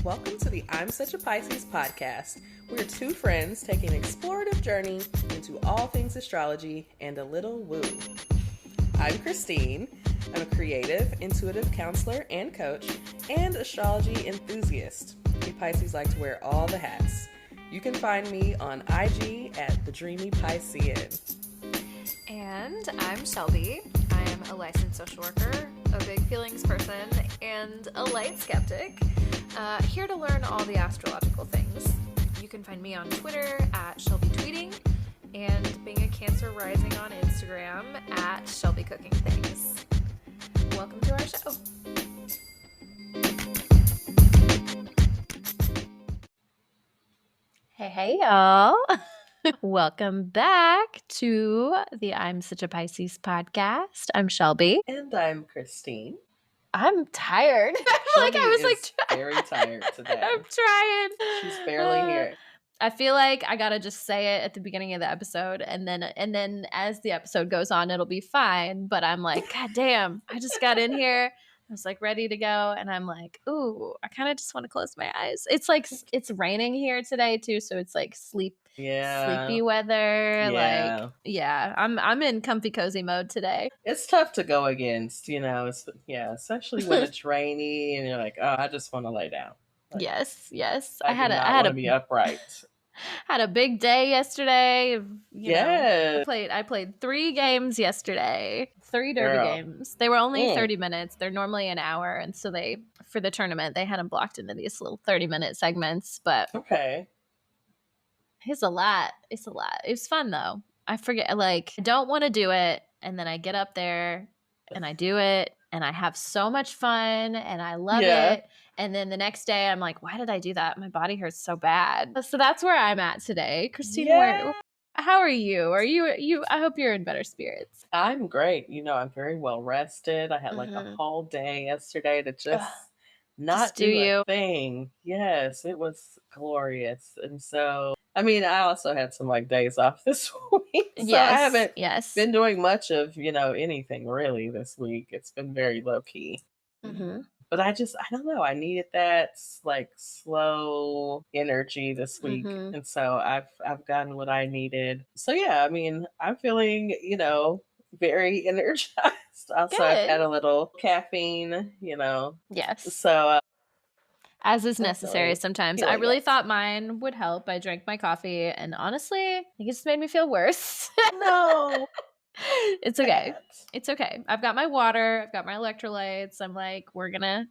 Welcome to the I'm Such a Pisces podcast. We're two friends taking an explorative journey into all things astrology and a little woo. I'm Christine. I'm a creative, intuitive counselor and coach, and astrology enthusiast. We Pisces like to wear all the hats. You can find me on IG at The Dreamy Piscean. And I'm Shelby. I am a licensed social worker, a big feelings person, and a light skeptic. Here to learn all the astrological things. You can find me on Twitter at Shelby Tweeting, and being a Cancer rising on Instagram at Shelby Cooking Things. Welcome to our show. Hey, y'all. Welcome back to the I'm Such a Pisces podcast. I'm Shelby. And I'm Christine. I'm tired. Shelby is very tired today. I'm trying. She's barely here. I feel like I gotta just say it at the beginning of the episode, and then as the episode goes on, it'll be fine. But I'm like, God damn! I just got in here. I was like ready to go, and I'm like, ooh, I kind of just want to close my eyes. It's like it's raining here today too, so it's like sleepy weather. Yeah. Like, yeah, I'm in comfy cozy mode today. It's tough to go against, especially when it's rainy and you're like, oh, I just want to lay down. Like, yes. I had to be upright. Had a big day yesterday. Yes. I played 3 games yesterday. 3 derby games. They were only 30 minutes. They're normally an hour, and so for the tournament they had them blocked into these little 30-minute segments. But okay, it's a lot. It was fun though. I forget, like, I don't want to do it, and then I get up there and I do it, and I have so much fun, and I love it. And then the next day, I'm like, why did I do that? My body hurts so bad. So that's where I'm at today. Christina, how are you? Are you? I hope you're in better spirits. I'm great. I'm very well rested. I had like a whole day yesterday to just not do a thing. Yes, it was glorious. And so, I mean, I also had some like days off this week. So I haven't been doing much of, anything really this week. It's been very low key. Mm-hmm. But I don't know. I needed that like slow energy this week. Mm-hmm. And so I've gotten what I needed. So yeah, I mean, I'm feeling, very energized. Also, good. I've had a little caffeine, Yes. So as is necessary sometimes. I really thought mine would help. I drank my coffee, and honestly, I think it just made me feel worse. No. It's okay. It's okay. I've got my water. I've got my electrolytes. I'm like, we're gonna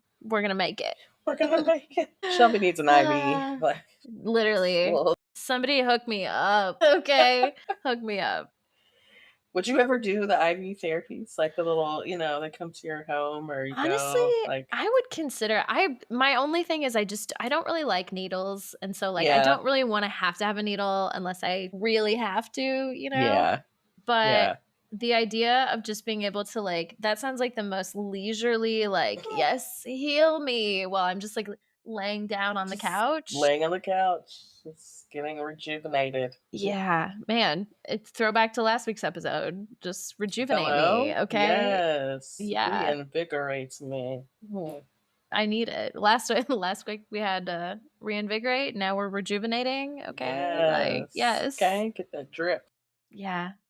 make it. We're gonna make it. Shelby needs an IV. Literally. Somebody hook me up. Okay. Hook me up. Would you ever do the IV therapies? Like the little, they come to your home, or you honestly, go, like... I would consider. My only thing is I don't really like needles. And so I don't really want to have a needle unless I really have to, Yeah. But the idea of just being able to that sounds like the most leisurely, yes, heal me while I'm just laying down on the couch. Laying on the couch, just getting rejuvenated. Yeah, man. It's throwback to last week's episode. Just rejuvenate me, okay? Yes. Yeah. Reinvigorates me. I need it. Last week we had reinvigorate. Now we're rejuvenating. Okay. Yes. Okay, get that drip.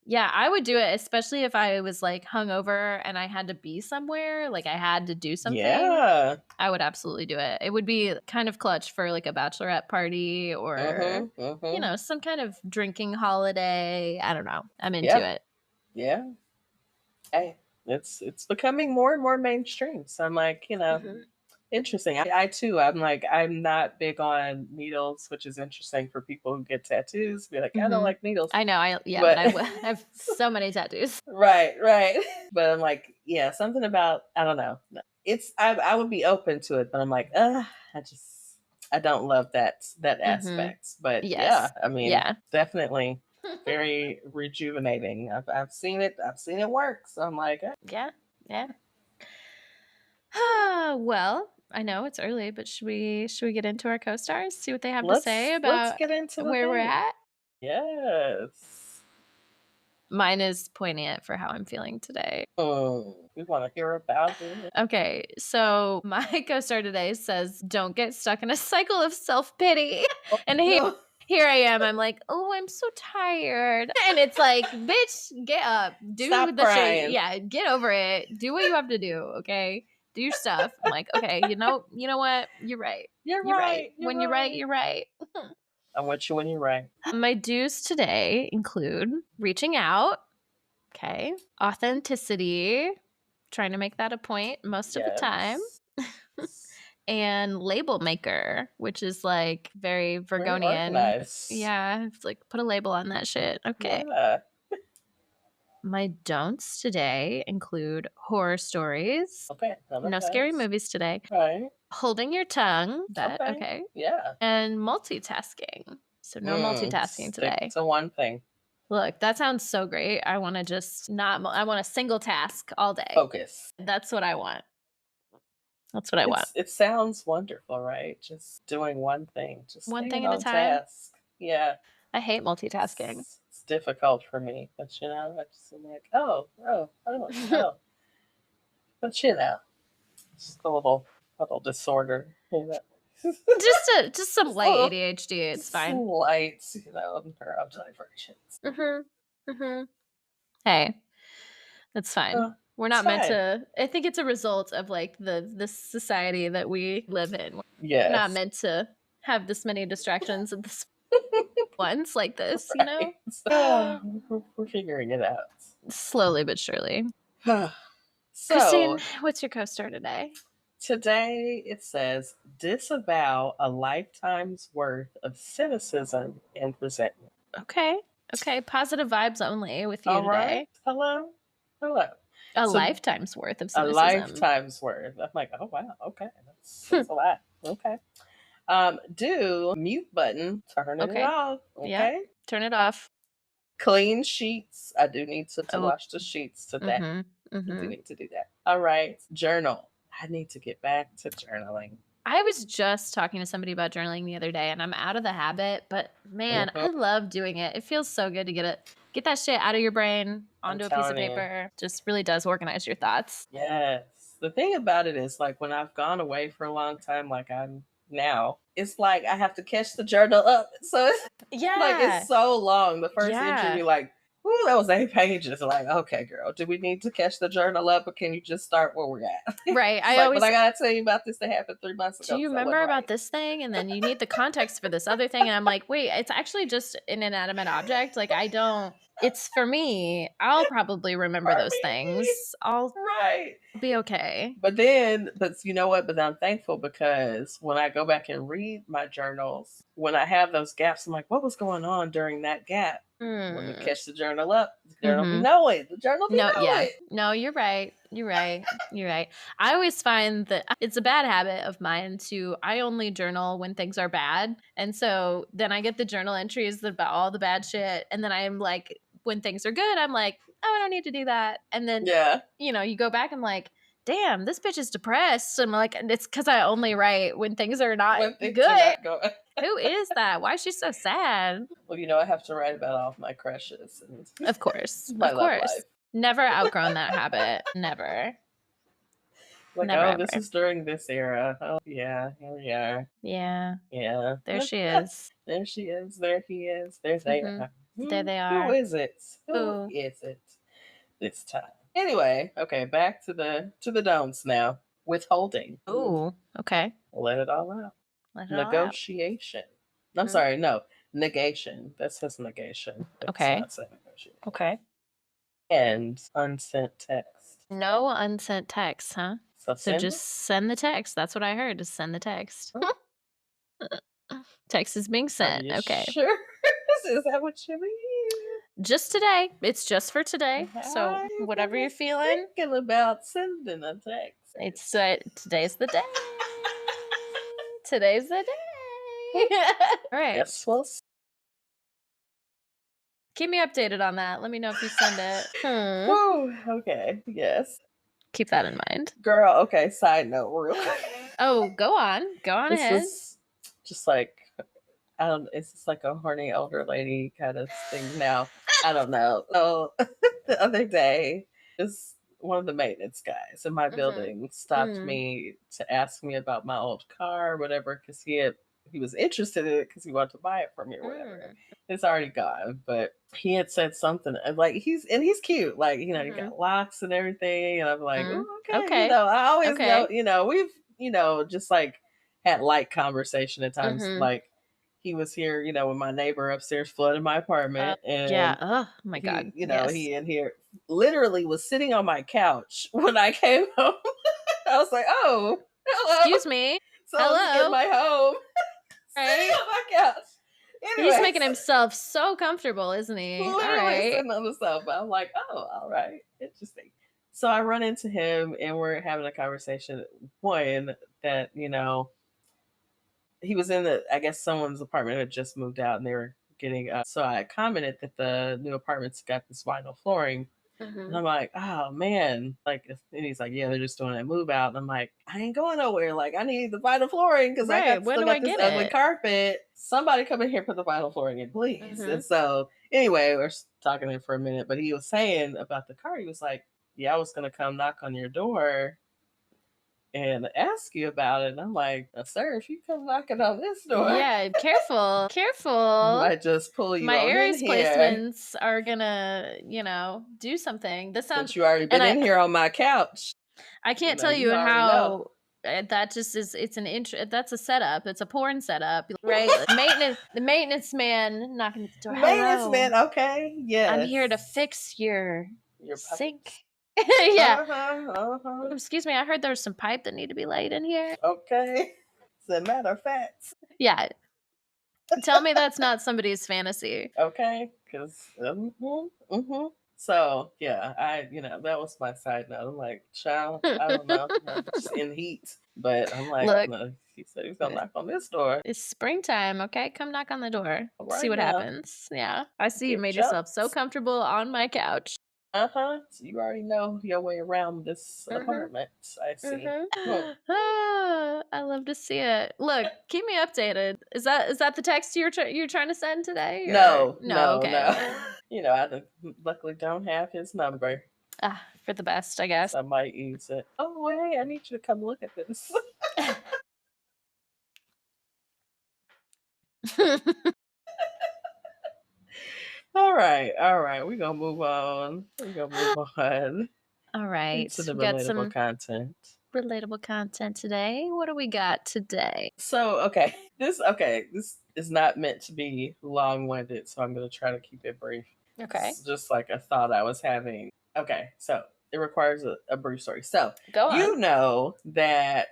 Yeah, I would do it, especially if I was hungover and I had to be somewhere, I had to do something. Yeah. I would absolutely do it. It would be kind of clutch for a bachelorette party or some kind of drinking holiday. I don't know. I'm into it. Yeah. Hey, it's becoming more and more mainstream. So I'm like, interesting. I too, I'm not big on needles, which is interesting for people who get tattoos. Be like, I don't like needles. I know. But I have so many tattoos. Right. But I'm like, something about, I don't know. I would be open to it, but I'm like, I don't love that aspect. But I mean, definitely very rejuvenating. I've seen it work. So I'm like, yeah. Well, I know it's early, but should we get into our co-stars? See what they have to say about let's get into where we're at? Yes. Mine is poignant for how I'm feeling today. We want to hear about it. Okay, so my co-star today says, don't get stuck in a cycle of self-pity. And here I am. I'm like, oh, I'm so tired. And it's like, bitch, get up. Do Stop the crying. shit. Yeah, get over it. Do what you have to do, okay? Do your stuff. I'm like, okay, you know what? You're right. You're right. When you're right, you're right. I'm with you when you're right. My do's today include reaching out, okay, authenticity, trying to make that a point most of the time, and label maker, which is like very Virgonian. Very organized. Yeah, it's like put a label on that shit. Okay. Yeah. My don'ts today include horror stories. Okay. No scary movies today. Right. Holding your tongue. Okay. Yeah. And multitasking. So no multitasking today. Stick to one thing. Look, that sounds so great. I want to just I want a single task all day. Focus. That's what I want. That's what I want. It sounds wonderful, right? Just doing one thing. Just one thing at a time. Task. Yeah. I hate multitasking. It's difficult for me, but I just am like, oh. But just a little disorder, just some light ADHD. It's fine. Light, neurodivergence. Hey, that's fine. We're not meant to. I think it's a result of like the society that we live in. Yes. We're not meant to have this many distractions at this once like this, right. We're figuring it out slowly but surely. So, Christine, what's your co-star today? Today it says disavow a lifetime's worth of cynicism and resentment. Okay. Positive vibes only with you today. Hello. A lifetime's worth of cynicism. A lifetime's worth. I'm like, oh wow, okay, that's a lot. Okay. Do mute button. Turn it off. Okay. Yeah. Turn it off. Clean sheets. I do need to wash the sheets today. I do need to do that. All right. Journal. I need to get back to journaling. I was just talking to somebody about journaling the other day, and I'm out of the habit, but man, I love doing it. It feels so good to get that shit out of your brain onto a piece of paper. Just really does organize your thoughts. Yes. The thing about it is, like, when I've gone away for a long time, like I'm now, it's like I have to catch the journal up. So it's like it's so long. The first entry, you're like, ooh, that was 8 pages. Like, okay, girl, do we need to catch the journal up, or can you just start where we're at? Right. But I gotta tell you about this that happened 3 months ago. Do you remember about this thing? And then you need the context for this other thing. And I'm like, wait, it's actually just an inanimate object. Like, I don't. It's for me. I'll probably remember those things. I'll be okay. But you know what? But I'm thankful because when I go back and read my journals, when I have those gaps, I'm like, what was going on during that gap? When you catch the journal up, the journal be knowing. The journal be knowing. No, you're right. I always find that it's a bad habit of mine I only journal when things are bad. And so then I get the journal entries about all the bad shit. And then I'm like, when things are good, I'm like, oh, I don't need to do that. And then, you go back and like, damn, this bitch is depressed. And I'm like, it's because I only write when things are not good. Who is that? Why is she so sad? Well, I have to write about all of my crushes. And of course. Love life. Never outgrown that habit. Never. Like, never, this is during this era. Oh, yeah, here we are. Yeah. Yeah. There she is. There she is. There he is. There's they are. There they are. Who is it? Who is it this time? Anyway, okay, back to the don'ts now. Withholding. Ooh, okay. Let it all out. Negotiation. I'm sorry, no. Negation. That says negation. Okay. Not saying negotiation. Okay. And unsent text. No unsent text, huh? So just send the text. That's what I heard. Just send the text. Text is being sent. Okay. Sure. Is that what you mean? Just today. It's just for today. So whatever you're feeling. Thinking about sending a text. It's today's the day. Today's the day. All right. Yes, well. Keep me updated on that. Let me know if you send it. Oh, okay. Yes. Keep that in mind. Girl, okay, side note real quick. Oh, go on. Go on ahead. Is just like, it's just like a horny older lady kind of thing now. I don't know. So the other day, this one of the maintenance guys in my building stopped Mm. me to ask me about my old car or whatever because he was interested in it because he wanted to buy it from me or whatever. Mm. It's already gone, but he had said something like he's cute, like he Mhm. got locks and everything, and I'm like, Mm. oh, okay, Okay. I always know, Okay. we've just like had light conversation at times, Mhm. like he was here, when my neighbor upstairs flooded my apartment, Yeah. and Oh my he, god. Yes. he in here literally was sitting on my couch when I came home. I was like, oh, hello. Excuse me. Someone's in Hello. my home sitting Right? on my couch. He's Anyways, making himself so comfortable, isn't he? All literally right. sitting on the sofa. I'm like, oh, all right. Interesting. So I run into him and we're having a conversation. One that, he was in I guess someone's apartment had just moved out and they were getting so I commented that the new apartment's got this vinyl flooring. And Mhm. I'm like, oh man. Like, and he's like, yeah, they're just doing that move out. And I'm like, I ain't going nowhere. Like, I need the vinyl flooring because Right. When still do I got this get ugly it? carpet. Somebody come in here, put the vinyl flooring in, please. And Mhm. so anyway, we're talking to him for a minute, but he was saying about the car. He was like, yeah, I was going to come knock on your door and ask you about it. And I'm like, sir, if you come knocking on this door, Yeah, careful. I Careful. might just pull you My on in Aries here. placements are gonna, do something. This sounds But you already and been in here on my couch. I can't tell You you already know. how that just is it's an that's a setup. It's a porn setup, right? The maintenance man knocking at the door. Maintenance Hello. man, okay. I'm here to Yes. fix your Your sink. pipes. Yeah. Uh-huh. Uh-huh. Excuse me, I heard there's some pipe that need to be laid in here. Okay. As a matter of fact. Yeah. Tell me that's not somebody's fantasy. Okay. Because so yeah, that was my side note. I'm like, child, I don't know. I'm just in heat. But I'm like, Look, no, he said he's gonna knock on this door it's springtime, okay? Come knock on the door. See right what now. happens. Yeah. I see you Get made yourself so jealous. comfortable on my couch. Uh-huh. So you already know your way around this Mhm. apartment. I see. Mhm. Hmm. Ah, I love to see it. Look, keep me updated. Is that the text you're trying to send today or No, no? no, Okay, no. okay. Luckily don't have his number, Ah, for the best, I guess. so I might use it. Oh, hey, I need you to come look at this. All right. We're gonna move on. We're gonna move on All right. into the We got relatable some content. relatable content today. What do we got today? So, this is not meant to be long-winded, so I'm gonna try to keep it brief. Okay. It's just like a thought I was having. Okay, so it requires a brief story. So Go on. you know that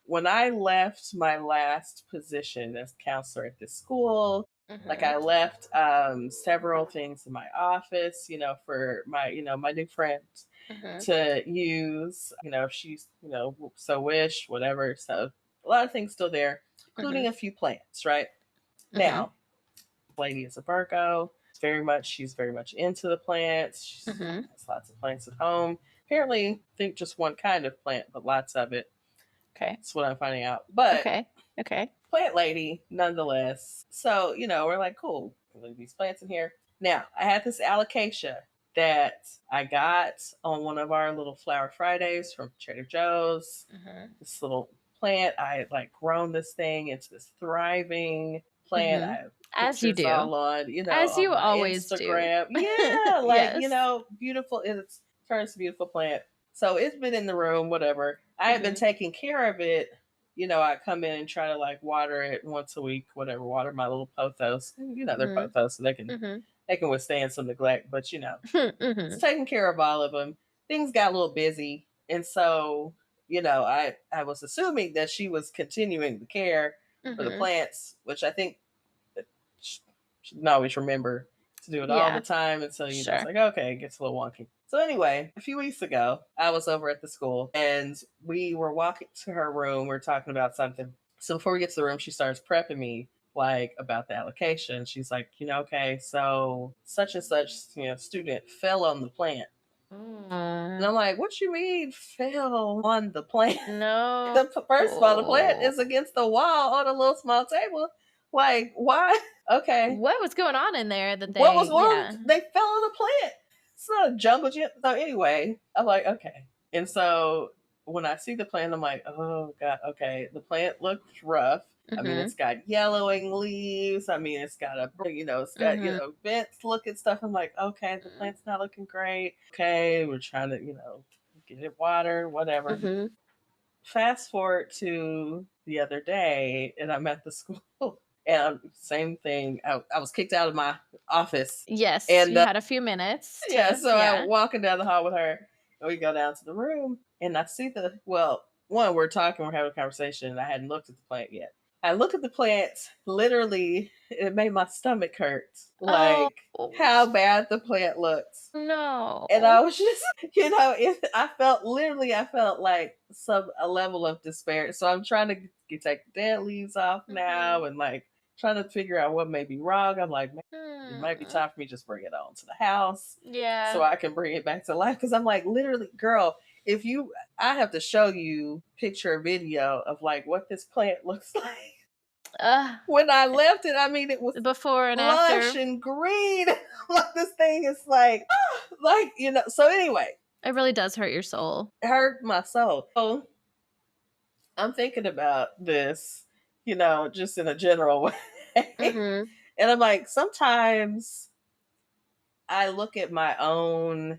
when I left my last position as counselor at this school, like Mhm. I left several things in my office, for my, my new friends Mhm. to use, if she's, so wish, whatever. So a lot of things still there, including Mhm. a few plants, right? Mhm. Now, lady is a Virgo. She's very much into the plants. She Mhm. has lots of plants at home. Apparently, I think just one kind of plant, but lots of it. Okay. That's what I'm finding out. But Okay. Okay. plant lady, nonetheless. So, we're like, cool, leave these plants in here. Now, I had this allocation that I got on one of our little Flower Fridays from Trader Joe's. Mhm. This little plant, I had like grown this thing into this thriving plant. I Mhm. have As you pictures do. all on, As on you my always do. Instagram. Yeah, like, Yes. beautiful. It's turns to beautiful plant. So it's been in the room, whatever. I had been Mhm. taking care of it. I come in and try to like water it once a week, whatever, water my little pothos. They're Mhm. pothos, so Mhm. they can withstand some neglect, but it's Mhm. taking care of all of them. Things got a little busy, and so I was assuming that she was continuing the care for the Mhm. plants, which I think that she didn't always remember to do it all the Yeah. time, and so it's Sure. like, okay, it gets a little wonky. So anyway, a few weeks ago, I was over at the school, and we were walking to her room. We are talking about something. So before we get to the room, she starts prepping me like about the allocation. She's like, okay, so such and such, student fell on the plant. And Mm. I'm like, what you mean fell on the plant? No. First of all, the plant is against the wall on a little small table. Like, why? Okay. What was going on in there that What was they, wrong? yeah. They fell on the plant. It's not a jungle gym. So anyway, I'm like, okay. And so when I see the plant, I'm like, oh God, okay. The plant looks rough. I mean, Mm-hmm. it's got yellowing leaves. I mean, it's got it's got, Mm-hmm. bents looking stuff. I'm like, okay, the plant's not looking great. Okay, we're trying to, get it water, whatever. Mm-hmm. Fast forward to the other day, and I'm at the school, and same thing. I was kicked out of my office, Yes, and you had a few minutes yeah, to, so I'm yeah. walking down the hall with her, and we go down to the room, and I see one, we're talking, we're having a conversation, and I hadn't looked at the plant yet. I look at the plant, literally, it made my stomach hurt, Oh like how bad the plant looked. And I no. was just, I felt like a level of despair. So I'm trying to take the dead leaves off Mm-hmm. now, and like trying to figure out what may be wrong. I'm like, man, it might be Hmm. time for me to just bring it on to the house so Yeah. I can bring it back to life. Cause I'm like, literally, girl, I have to show you picture or video of like what this plant looks like. Uh, When I left it, I mean, it was Before and lush after. and green. Like this thing is like, like, so anyway, It really does hurt your soul. it hurt my soul. So I'm thinking about this, just in a general way. Mm-hmm. And I'm like, sometimes I look at my own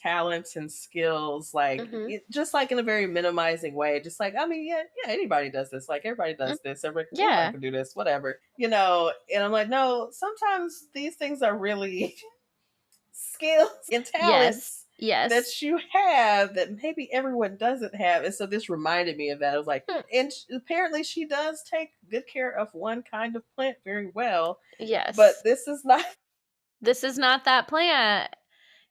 talents and skills, like Mm-hmm. just like in a very minimizing way. Just like, I mean, yeah, yeah, anybody does this. Like everybody does this. Everybody Yeah. can do this, whatever. And I'm like, no, sometimes these things are really skills and Yes. talents Yes. that you have that maybe everyone doesn't have. And so this reminded me of that. I was like, Hmm. and apparently she does take good care of one kind of plant very well, but Yes. this is not. This is not that plant.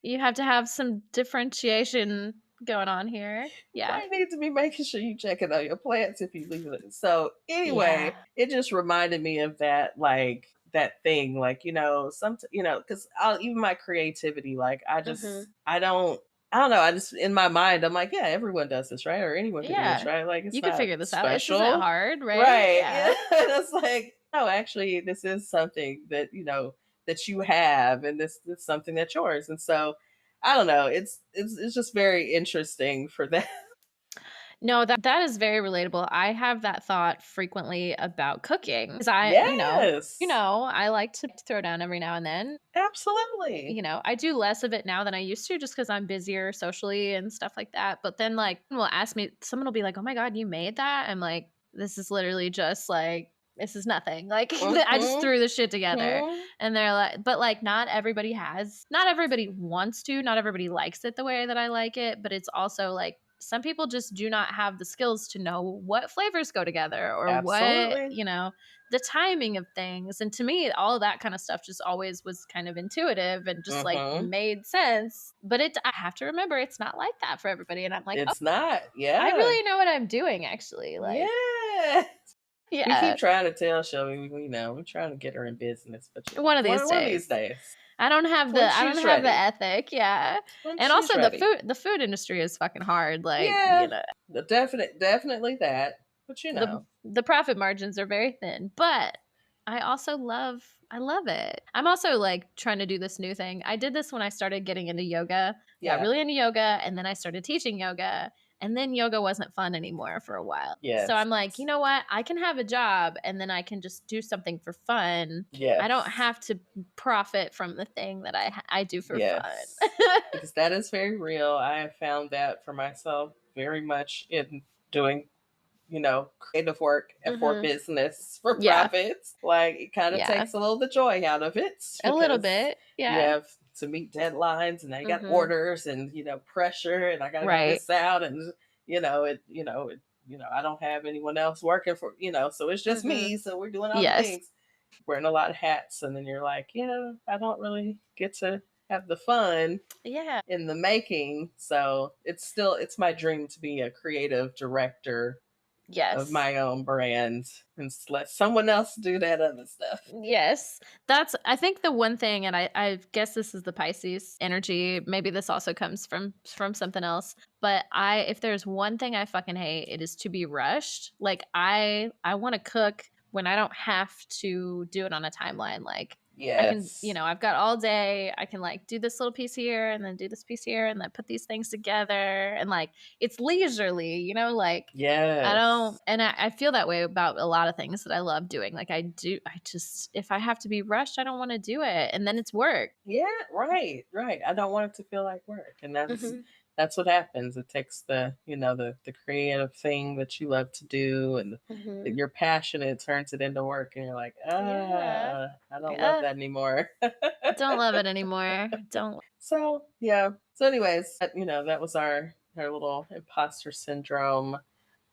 You have to have some differentiation going on here. Yeah. I need to be making sure you checking on your plants if you leave it. So Yeah. anyway, it just reminded me of that, like that thing, like because even my creativity, like Mhm. I don't know. I just in my mind, I'm like, yeah, everyone does this, right? Or anyone can do this, Yeah. right? Like You it's could not figure this out. This isn't special, hard, right? right? Yeah, Yeah. and it's like, no, actually, this is something that that you have, and this is something that's yours, and so I don't know. It's just very interesting for that. No, that is very relatable. I have that thought frequently about cooking because I, Yes, I like to throw down every now and then. absolutely. I do less of it now than I used to just because I'm busier socially and stuff like that. But then, like, someone will be like, oh my God, you made that? I'm like, this is literally just like, this is nothing. Like, I just Mm-hmm. threw this shit together. Hmm. And they're like, but like, not everybody wants to, not everybody likes it the way that I like it. But it's also like, some people just do not have the skills to know what flavors go together or what, Absolutely. the timing of things. And to me, all of that kind of stuff just always was kind of intuitive and just like Mm-hmm. made sense. But I have to remember it's not like that for everybody. And I'm like, oh, It's not. I Yeah. really know what I'm doing actually. Like, Yeah. We keep yeah, trying to tell Shelby, we're trying to get her in business, but one of these one of these days. days, I when don't she's have the ready, ethic, yeah. when And she's also ready. the food industry is fucking hard. Like, Yeah, definitely that. But the profit margins are very thin, but I love it. I'm also like trying to do this new thing. I did this when I started getting into yoga. Got yeah, really into yoga and then I started teaching yoga and then yoga wasn't fun anymore for a while. So yes, I'm like, you know what? I can have a job and then I can just do something for fun. I don't yes, have to profit from the thing that I do for fun. yes, because that is very real. I have found that for myself very much in doing creative work and for Mhm. business, for Yeah. profits. Like it kind of Yeah. takes a little of the joy out of it A little because bit. you Yeah. have to meet deadlines and now you got Mhm. orders and pressure and I got to get Right. this out and I don't have anyone else working for so it's just Mhm. me, so we're doing all the Yes. things, wearing a lot of hats, and then you're like, I don't really get to have the fun Yeah. in the making. So it's my dream to be a creative director of Yes. my own brand and let someone else do that other stuff. Yes. That's I think the one thing, and I guess this is the Pisces energy. Maybe this also comes from something else. But if there's one thing I fucking hate, it is to be rushed. Like I want to cook when I don't have to do it on a timeline. Like I can, Yes. I've got all day. I can like do this little piece here and then do this piece here and then put these things together. And like it's leisurely, like I don't, Yes. and I feel that way about a lot of things that I love doing. Like I just, if I have to be rushed, I don't want to do it. And then it's work. Yeah, right, right. I don't want it to feel like work. And Hmm. that's what happens. It takes the creative thing that you love to do and Hmm. that you're passionate, turns it into work and you're like, Yeah. I don't love Uh, that anymore. don't love it anymore. Don't. So yeah. So anyways, that was our little imposter syndrome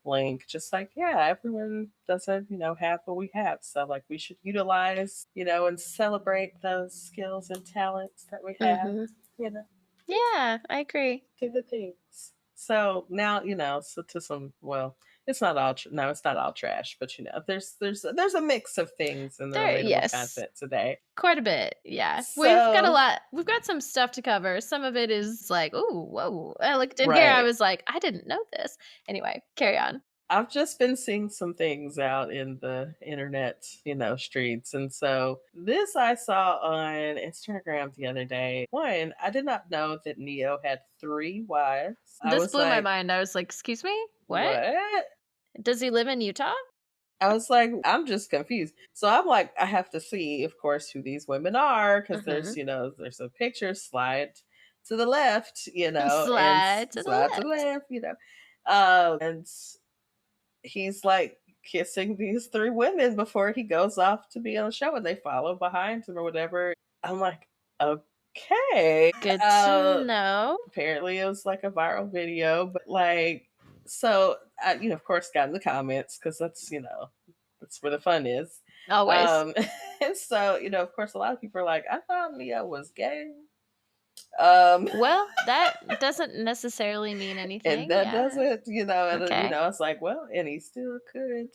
link. Just like, yeah, everyone doesn't, have what we have. So like we should utilize, and celebrate those skills and talents that we have, Hmm. you know, Yeah, I agree. do the things. So now, so to some, well, it's not all, no, it's not all trash, but there's a mix of things in the There, relatable yes. content today. Quite a bit, yeah. We've got a So, lot. We've got some stuff to cover. Some of it is like, "Ooh, whoa." I looked in here, I right. was like, "I didn't know this." Anyway, carry on. I've just been seeing some things out in the internet, streets. And so this I saw on Instagram the other day. One, I did not know that Neo had three wives. I This was blew my like, mind. I was like, "Excuse me? What? what? Does he live in Utah?" I was like, I'm just confused. So I'm like, I have to see, of course, who these women are because Mhm. there's a picture, slide to the left, and Slide to the slide to the left. left. And he's like kissing these three women before he goes off to be on the show and they follow behind him or whatever. I'm like, okay. Good to know. Apparently it was like a viral video, but like, so I, of course, got in the comments because that's where the fun is. Always. Um, and so, of course, a lot of people are like, I thought Leo was gay. Um, Well, that doesn't necessarily mean and anything. that Yeah. doesn't, Okay. I was like, well, and he still could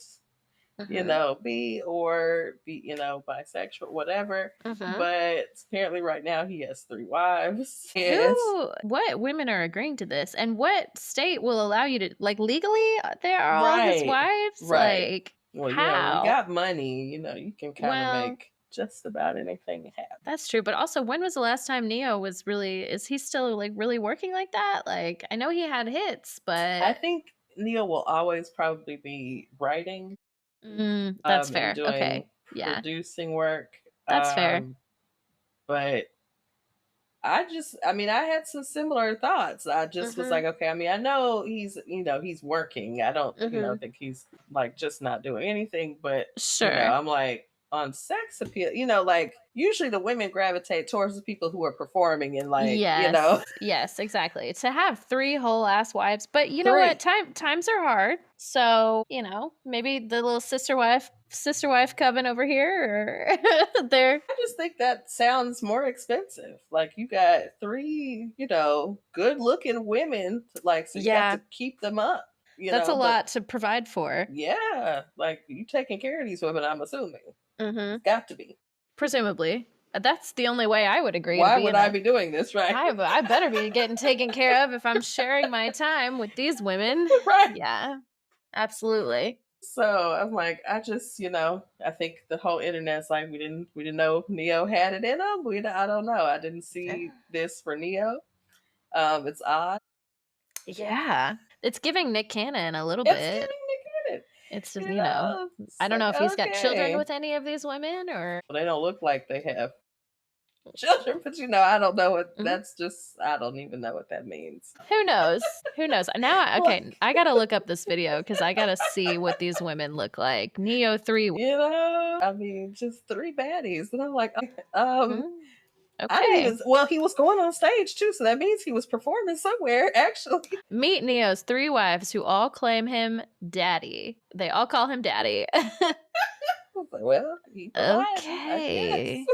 Mhm. be or be, bisexual, whatever. Mhm. But apparently, right now, he has three wives. And What women are agreeing to this, and what state will allow you to, like, legally, they are all his right, wives? right. Like, Well, when you how? got money, you can kind of Well, make just about anything happen. that's true, but also, when was the last time Neo was really, is he still, like, really working like that? Like, I know he had hits, I but think Neil will always probably be writing that's and fair. doing Okay. Yeah. producing work. That's fair. But I mean, I had some similar thoughts. I just was like, Mhm. okay, I mean, I know he's working. I don't, Mhm. think he's like just not doing anything, but, Sure. I'm like on sex appeal, like usually the women gravitate towards the people who are performing and like, Yes, yes, exactly. To have 3 whole ass wives, but you know what? three. Times are hard. So, maybe the little sister wife coven over here or they're I just think that sounds more expensive. Like you got three, good looking women, like so you got yeah, to keep them up, that's a but lot to provide for. yeah, like you taking care of these women, I'm assuming. Mhm. It's got to be. Presumably. That's the only way I would agree to Why be would in I a be doing this, right? I better be getting taken care of if I'm sharing my time with these women. Right. Yeah, absolutely. So I'm like, I think the whole internet's like we didn't know Neo had it in him. I don't know. I didn't see this for Neo. It's odd. Yeah. It's giving Nick Cannon a little It's bit. giving me good. It's just, you know, It's I don't like know if he's got children okay. with any of these women or Well, they don't look like they have children, but I don't know what Mhm. that's just. I don't even know what that means. Who knows? Who knows? Now okay, Like, I gotta look up this video because I gotta see what these women look like. Neo 3. I mean, just three baddies, and I'm like, Mm, I didn't okay. even. Well, he was going on stage too, so that means he was performing somewhere. Actually, Meet Neo's 3 wives who all claim him daddy. They all call him daddy. I was like, well, he providing, I guess.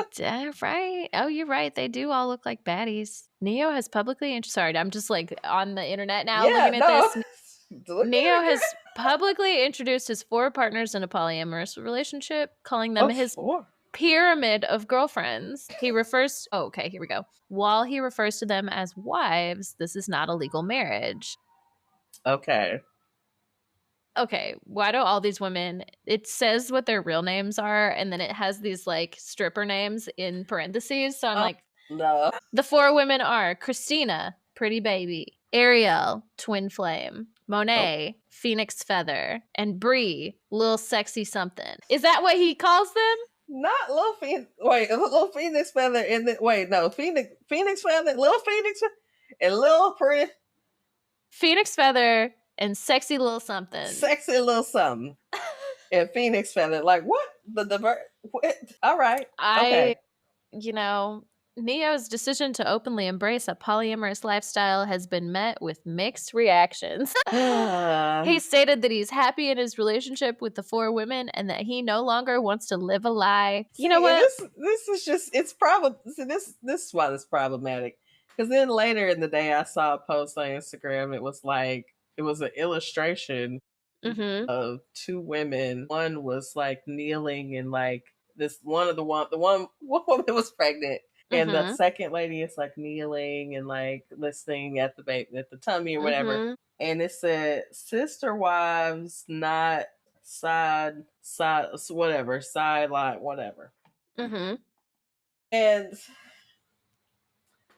Okay. Right. Oh, you're right. They do all look like baddies. Neo has publicly sorry, I'm just like on the internet now Yeah, looking at no, this. look Neo at has publicly introduced his 4 partners in a polyamorous relationship, calling them oh, his four. pyramid of girlfriends. He refers oh, okay, here we go. While he refers to them as wives, this is not a legal marriage. Okay. okay, why do all these women, it says what their real names are, and then it has these like stripper names in parentheses. So I'm like, no. The 4 women are Christina, Pretty Baby, Ariel, Twin Flame, Monet, Phoenix Feather, and Bree, Lil Sexy Something. Is that what he calls them? Not Little Phoenix. Wait, Little Phoenix Feather and then wait, no, Phoenix Feather, Little Phoenix and Little Pretty Phoenix Feather and Sexy Lil Something. Sexy Little Something. And Phoenix Feather. Like what? What? All right. Okay. You know, Neo's decision to openly embrace a polyamorous lifestyle has been met with mixed reactions. He stated that he's happy in his relationship with the 4 women and that he no longer wants to live a lie. You know what? This is just, it's probably, this is why it's problematic. Because then later in the day, I saw a post on Instagram. It was like, it was an illustration of 2 women. One was like kneeling and like this one woman was pregnant, and the second lady is like kneeling and like listening at the baby at the tummy or whatever. And it said sister wives, not sideline, whatever. And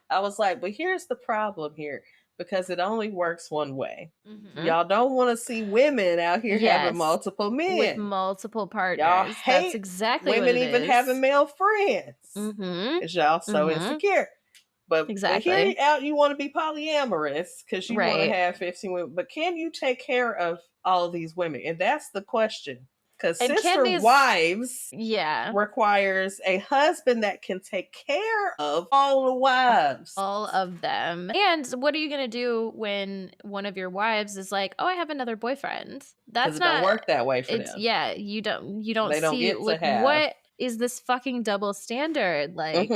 I was like, but here's the problem here, because it only works one way. Y'all don't want to see women out here having multiple men with multiple partners. Y'all hate That's exactly women what it even is. having male friends. Because y'all so insecure. But here out, you want to be polyamorous because you want to have 15 women. But can you take care of all of these women? And that's the question. Because sister wives requires a husband that can take care of all the wives. All of them. And what are you going to do when one of your wives is like, oh, I have another boyfriend? That's not, it don't work that way for them. Yeah, you don't they see, don't get like, to have. What is this fucking double standard? Like,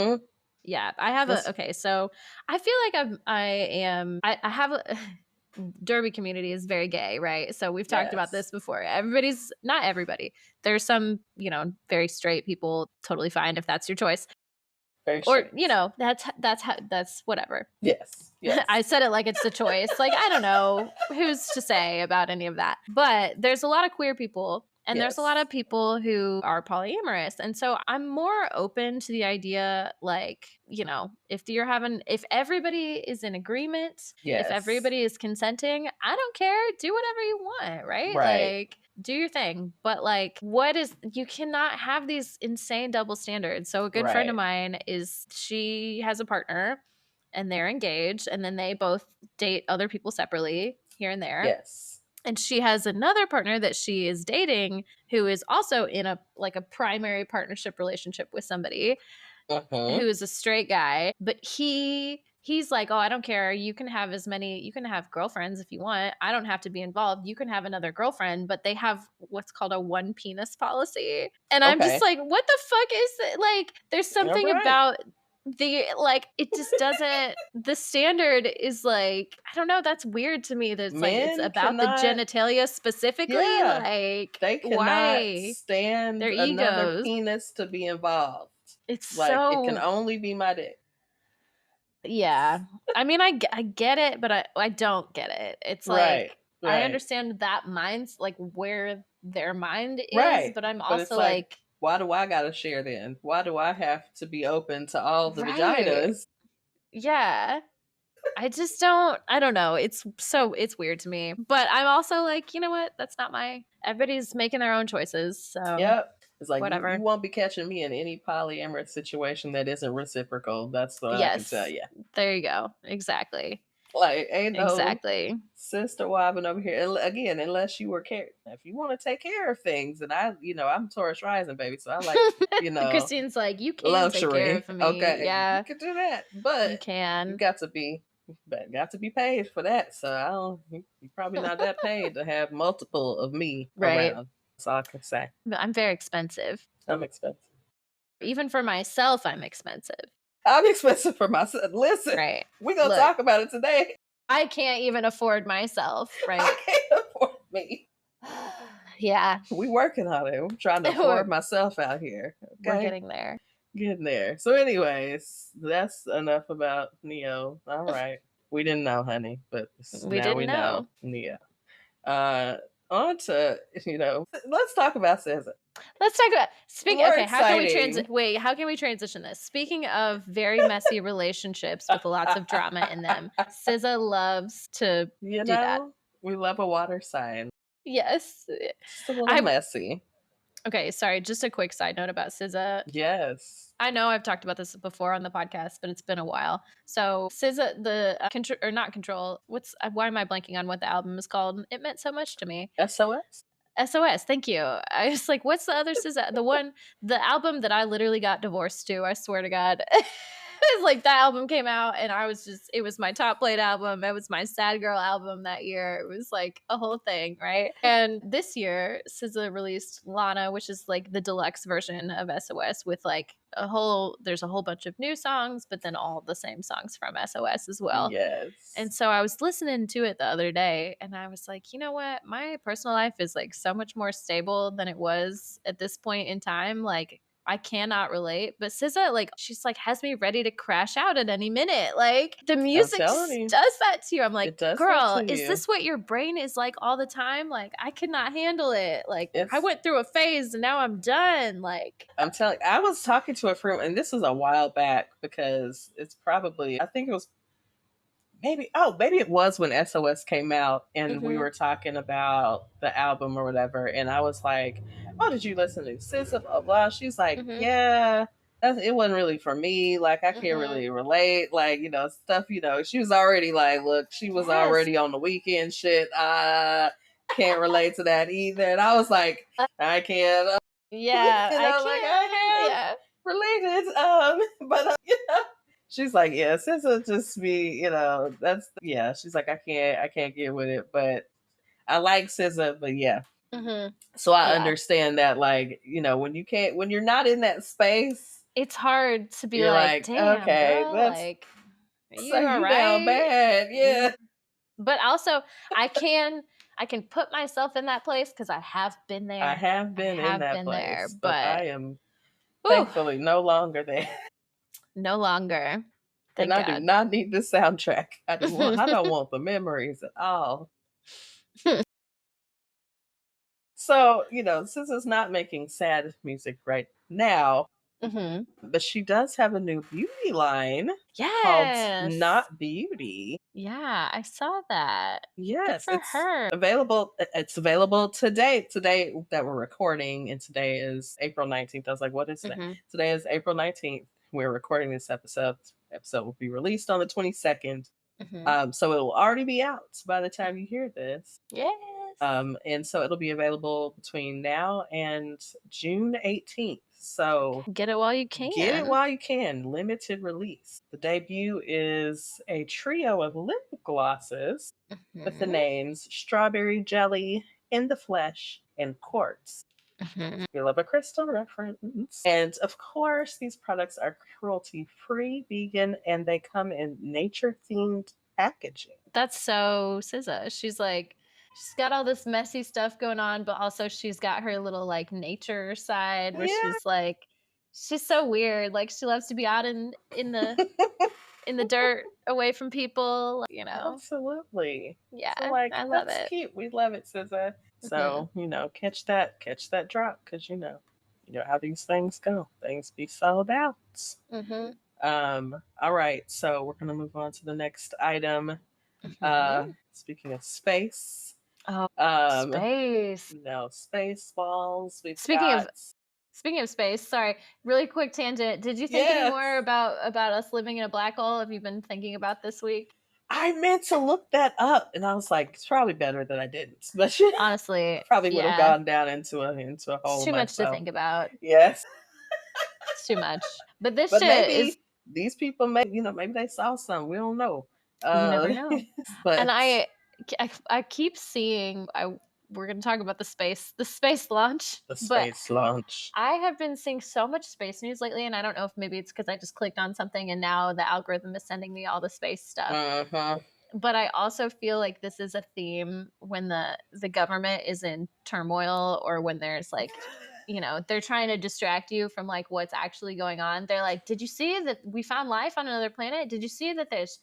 yeah, I have okay, so I feel like I have a Derby community is very gay, right? So we've talked about this before. Not everybody. There's some, very straight people, totally fine if that's your choice. Or, that's whatever. Yes. I said it like it's a choice. Like, I don't know who's to say about any of that. But there's a lot of queer people. And there's a lot of people who are polyamorous. And so I'm more open to the idea, like, if everybody is in agreement, if everybody is consenting, I don't care. Do whatever you want, right? Like, do your thing. But like, you cannot have these insane double standards. So a good friend of mine she has a partner and they're engaged, and then they both date other people separately here and there. Yes. And she has another partner that she is dating who is also in a primary partnership relationship with somebody who is a straight guy. But he's like, oh, I don't care. You can have girlfriends if you want. I don't have to be involved. You can have another girlfriend. But they have what's called a one penis policy. And I'm just like, what the fuck is it? Like, there's something about it just doesn't, the standard is like, I don't know, that's weird to me. That's like, it's about the genitalia specifically. Like, they cannot stand their another egos. Penis to be involved. It's like, so, it can only be my dick. Yeah. I mean, I get it, but I don't get it. It's like, I understand that mind's like where their mind is, but I'm also like, why do I gotta share then? Why do I have to be open to all the vaginas? Yeah. I just don't know. It's weird to me. But I'm also like, you know what? That's not everybody's making their own choices. So it's like, whatever. You won't be catching me in any polyamorous situation that isn't reciprocal. That's what I can tell you. There you go. Exactly. Like, ain't no sister wiving over here. Again, unless you were if you want to take care of things, and I'm Taurus rising, baby, so I like, Christine's like, you can luxury. Take care of me. Okay, yeah, you can do that, but you can. You got to be paid for that. So you're probably not that paid to have multiple of me around. That's all I can say. But I'm very expensive. I'm expensive. Even for myself, I'm expensive. I'm expensive for myself. Listen, we're going to talk about it today. I can't even afford myself, right? I can't afford me. Yeah. We working on it. I'm trying to afford myself out here. Okay? We're getting there. Getting there. So anyways, that's enough about Neo. All right. We didn't know, honey, but we know. Neo. On on to, let's talk about SZA. Let's talk about More okay, exciting. how can we transition this? Speaking of very messy relationships with lots of drama in them, SZA loves to do that. We love a water sign. Yes. Just a little I messy. Okay, sorry, just a quick side note about SZA. Yes. I know I've talked about this before on the podcast, but it's been a while. So SZA, the or not Control. Why am I blanking on what the album is called? It meant so much to me. SOS? SOS. Thank you. I was like, what's the other SZA? The album that I literally got divorced to. I swear to God. It's like that album came out and it was my top played album. It was my sad girl album that year. It was like a whole thing, right? And this year, SZA released Lana, which is like the deluxe version of SOS with like there's a whole bunch of new songs, but then all the same songs from SOS as well. Yes. And so I was listening to it the other day and I was like, you know what? My personal life is like so much more stable than it was at this point in time. Like, I cannot relate, but SZA, like, she's like, has me ready to crash out at any minute. Like, the music does that to you. I'm like, girl, is this what your brain is like all the time? Like, I could not handle it. Like, I went through a phase and now I'm done. Like, I'm telling I was talking to a friend, and this was a while back because it's probably, I think it was maybe it was when SOS came out and we were talking about the album or whatever, and I was like, oh, did you listen to SZA, blah blah? She's like, yeah, it wasn't really for me, like I can't really relate, like, stuff, she was already like, look, she was already on the weekend shit, can't relate to that either, and I was like, I can't, yeah, and I was like, I have related, but she's like, yeah, SZA just be, she's like, I can't get with it, but I like SZA, but yeah. So I understand that, like, when you're not in that space, it's hard to be like, damn, okay, girl, like, are you all right? Down bad, yeah. But also, I can put myself in that place because I have been there. I have been in that place, there, but I am thankfully no longer there. No longer. Thank God. I do not need the soundtrack. I don't want the memories at all. So, SZA's not making sad music right now, but she does have a new beauty line called Not Beauty. Yeah, I saw that. Yes, good for her. It's available today. Today that we're recording, and today is April 19th. I was like, what is today? Today is April 19th. We're recording this episode. Episode will be released on the 22nd. So it will already be out by the time you hear this. Yes. And so it'll be available between now and June 18th. So get it while you can. Get it while you can. Limited release. The debut is a trio of lip glosses with the names Strawberry Jelly, In the Flesh, and Quartz. We love a crystal reference. And of course, these products are cruelty-free, vegan, and they come in nature-themed packaging. That's so SZA. She's got all this messy stuff going on, but also she's got her little like nature side where she's so weird. Like she loves to be out in the in the dirt away from people, Absolutely. Yeah. So I love it. Cute. We love it, SZA. So, catch that drop, because you know how these things go. Things be sold out. All right, so we're gonna move on to the next item. Speaking of space. Space. Space balls. Speaking of space, sorry, really quick tangent. Did you think any more about us living in a black hole? Have you been thinking about this week? I meant to look that up, and I was like, it's probably better that I didn't. But honestly, probably would have gone down into a hole. It's too much to think about. Yes, it's too much. But this shit is. These people maybe they saw something. We don't know. You never know. But and I keep seeing. We're going to talk about the space launch. The space launch. I have been seeing so much space news lately, and I don't know if maybe it's because I just clicked on something and now the algorithm is sending me all the space stuff. But I also feel like this is a theme when the government is in turmoil, or when there's like, they're trying to distract you from like what's actually going on. They're like, did you see that we found life on another planet? Did you see that there's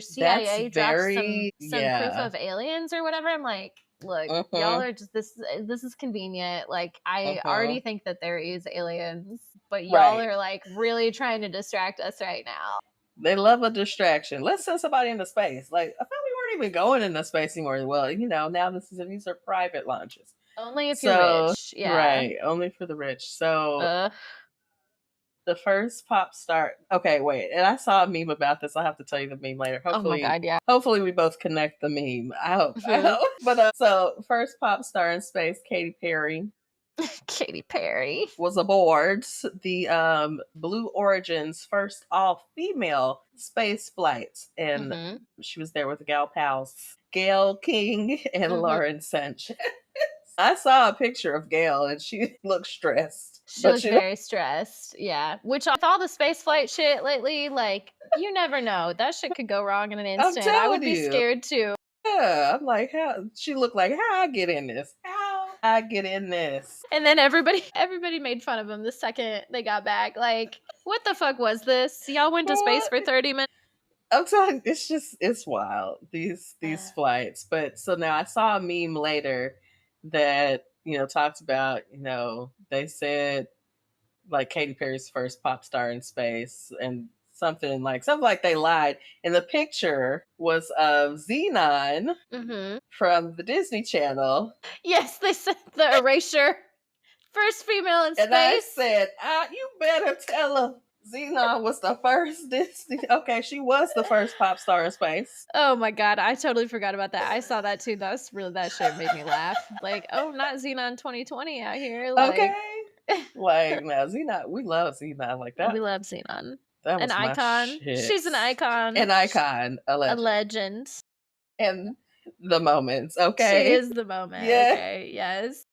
CIA dropped some proof of aliens or whatever? I'm like, look, y'all are just this is convenient. Like, I already think that there is aliens, but y'all Right. are like really trying to distract us right now. They love a distraction. Let's send somebody into space. Like, I thought we weren't even going into space anymore. Well, now these are private launches. Only if you're So, rich. Yeah. right, only for the rich. So, Ugh. the first pop star. Okay, wait. And I saw a meme about this. I'll have to tell you the meme later. Oh my God, yeah. Hopefully we both connect the meme. I hope. I hope. But so first pop star in space, Katy Perry, Katy Perry was aboard the Blue Origin's first all-female space flight, and she was there with the gal pals, Gail King and Lauren Sanchez. I saw a picture of Gail, and she looked stressed. She looked very stressed. Yeah. Which, with all the space flight shit lately, like, you never know. That shit could go wrong in an instant. I would be scared too. Yeah, I'm like, how she looked like how I get in this? How I get in this? And then everybody made fun of him the second they got back. Like, what the fuck was this? Y'all went to space for 30 minutes. I'm telling you, it's wild, these flights. But so now I saw a meme later that, talks about, they said like Katy Perry's first pop star in space, and something like they lied. And the picture was of Xenon from the Disney Channel. Yes, they said the erasure. First female in space. And I said, you better tell her Xenon was the first Disney. Okay, she was the first pop star in space. Oh my God, I totally forgot about that. I saw that too. That shit made me laugh. Like, oh, not Xenon 2020 out here. Like, okay. Like, now Xenon, we love Xenon like that. We love Xenon. That was an icon. Shit. She's an icon. An icon. A legend. And the moments, okay? She is the moment. Yeah. Okay, yes.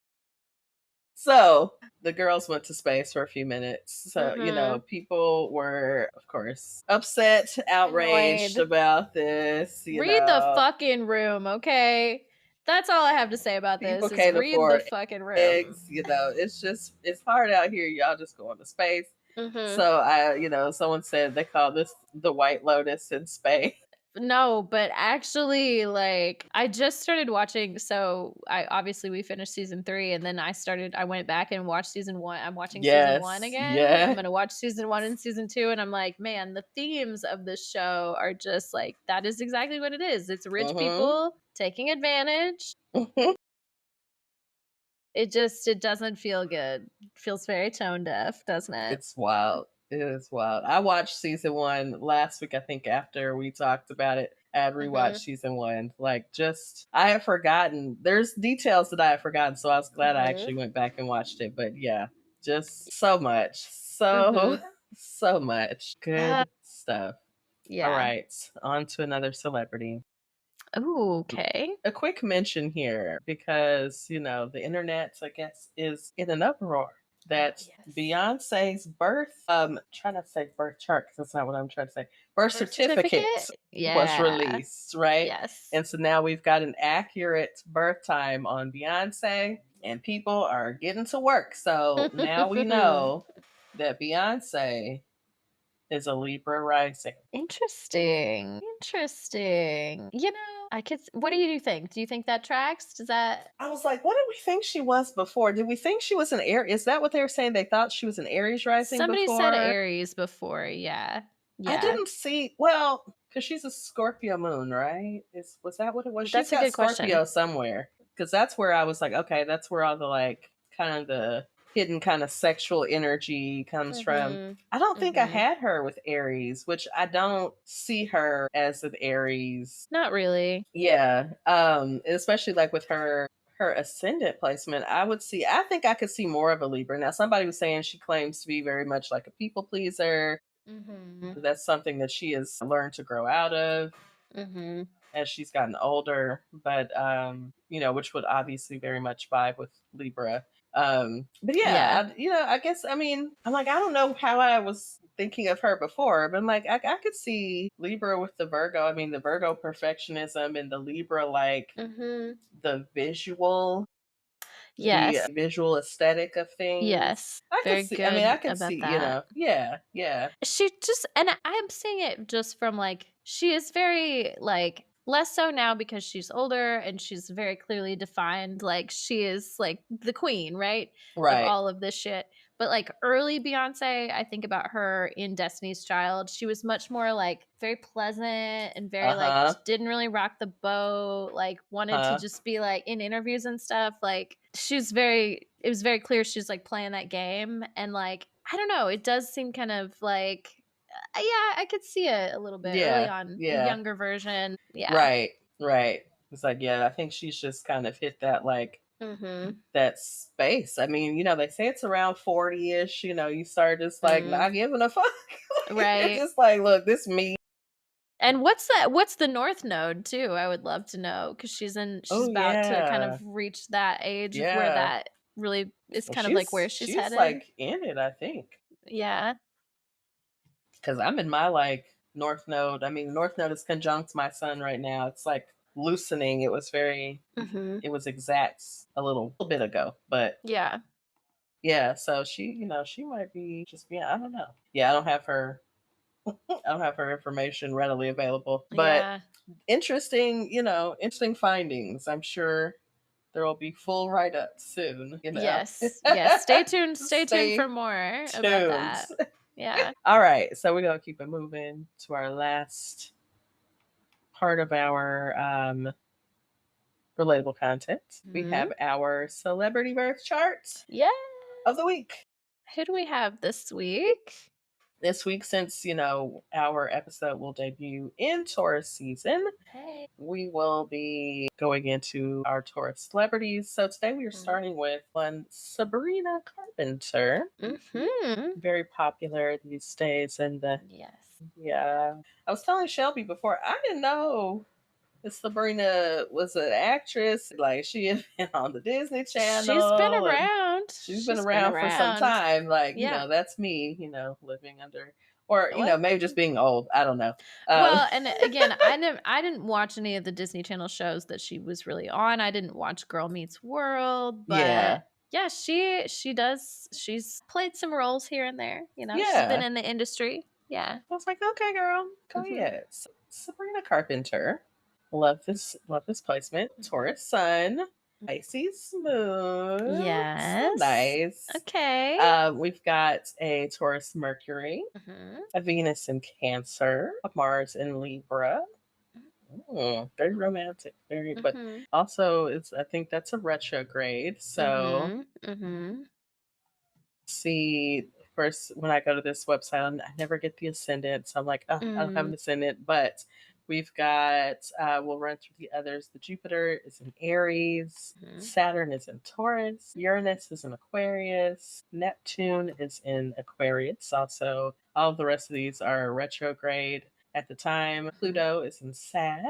So the girls went to space for a few minutes. So, people were, of course, upset, outraged about this. Read the fucking room, okay? That's all I have to say about this. Is read the fucking room. Eggs, it's hard out here. Y'all just going to space. So someone said they call this the White Lotus in space. No, but actually, like, I just started watching. So we finished season 3, and then I went back and watched season 1. I'm watching season 1 again. Yeah. I'm gonna watch season 1 and season 2, and I'm like, man, the themes of this show are just like, that is exactly what it is. It's rich people taking advantage. It doesn't feel good. It feels very tone deaf, doesn't it? It's wild. It is wild. I watched season 1 last week, I think, after we talked about it. I had rewatched season 1. Like, I have forgotten. There's details that I have forgotten, so I was glad I actually went back and watched it. But yeah, just so much. So much. Good stuff. Yeah. All right. On to another celebrity. Oh, okay. A quick mention here, because, the internet, I guess, is in an uproar. That Beyonce's trying to say birth chart, because that's not what I'm trying to say. Birth certificate was released, right? Yes. And so now we've got an accurate birth time on Beyonce, and people are getting to work. So now we know that Beyonce is a Libra rising. Interesting. What do you think? Do you think that tracks? I was like, what did we think she was before? Did we think she was an Aries? Is that what they were saying? They thought she was an Aries rising Somebody before? said Aries before, yeah. I didn't see, because she's a Scorpio moon, right? Was that what it was? That's a good question. Scorpio somewhere. Because that's where I was like, okay, that's where all the, kind of the hidden kind of sexual energy comes from. I don't think I had her with Aries, which I don't see her as an Aries. Not really. Yeah. Especially with her ascendant placement, I think I could see more of a Libra. Now, somebody was saying she claims to be very much like a people pleaser. That's something that she has learned to grow out of as she's gotten older, but which would obviously very much vibe with Libra. But yeah. I guess, I'm like, I don't know how I was thinking of her before, but I'm like, I could see Libra with the Virgo. The Virgo perfectionism, and the Libra, the visual, the visual aesthetic of things. Yes. I very could see, good I could about see, that. yeah. She just, and I'm seeing it just from she is very Less so now because she's older and she's very clearly defined, like, she is, like, the queen, right, of Right. all of this shit. But, like, early Beyonce, I think about her in Destiny's Child, she was much more, like, very pleasant and very, like, Uh-huh. didn't really rock the boat, like, wanted to Huh. just be, like, in interviews and stuff, like, she's very it was very clear she's, like, playing that game, and, like, I don't know, it does seem kind of like yeah, I could see it a little bit early Yeah. on, a Yeah. younger version. Yeah. Right. Right. It's like, yeah, I think she's just kind of hit that like Mhm. that space. I mean, they say it's around 40-ish, you start just like Mm. not giving a fuck. Like, you're Right. just like, look, this me. And what's the North Node too? I would love to know because she's Oh about to kind of yeah. reach that age of where Yeah. that really is Well, kind of like where she's she's headed. like in it, I think. Yeah. Because I'm in my like North Node. I mean, North Node is conjunct my sun right now. It's like loosening. Mhm. It was exact a little bit ago. But Yeah. yeah, so she might be just being, I don't know. Yeah, I don't have her information readily available. But Yeah. interesting findings. I'm sure there will be full write ups soon. Yes. Yes. Stay tuned. Stay tuned for Stay more about tuned. that. Yeah. All right, so we're gonna keep it moving to our last part of our relatable content. We Mhm. have our celebrity birth chart Yeah. of the week. Who do we have this week? This week, since our episode will debut in Taurus season, Hey. we will be going into our Taurus celebrities. So today we are Mhm. starting with one Sabrina Carpenter, Mhm. very popular these days. And Yes. yeah, I was telling Shelby before, I didn't know Sabrina was an actress. Like she had been on the Disney She's been Channel and around. she's been She's been around for some around. time. Like, Yeah. that's me, living under, or, Well, maybe just being old. I don't know. Um, well, and again, I didn't watch any of the Disney Channel shows that she was really on. I didn't watch Girl Meets World, but yeah. yeah, she's played some roles here and there, she's been Yeah. in the industry. Yeah. I was like, okay, girl, go Mhm. ahead. Sabrina Carpenter. Love this placement. Mhm. Taurus Sun, Pisces Moon. So Yes. nice. Okay. We've got a Taurus Mercury, Mhm. a Venus in Cancer, a Mars in Libra. Very romantic, very, but Mhm. also it's I think that's a retrograde. So Mhm. Mhm. see first when I go to this website, I never get the ascendant, so I'm like, oh, I don't have Mm. an ascendant. But we've got we'll run through the others. The Jupiter is in Aries, Mhm. Saturn is in Taurus, Uranus is in Aquarius, Neptune is in Aquarius. Also, all of the rest of these are retrograde at the time. Mhm. Pluto is in Sag,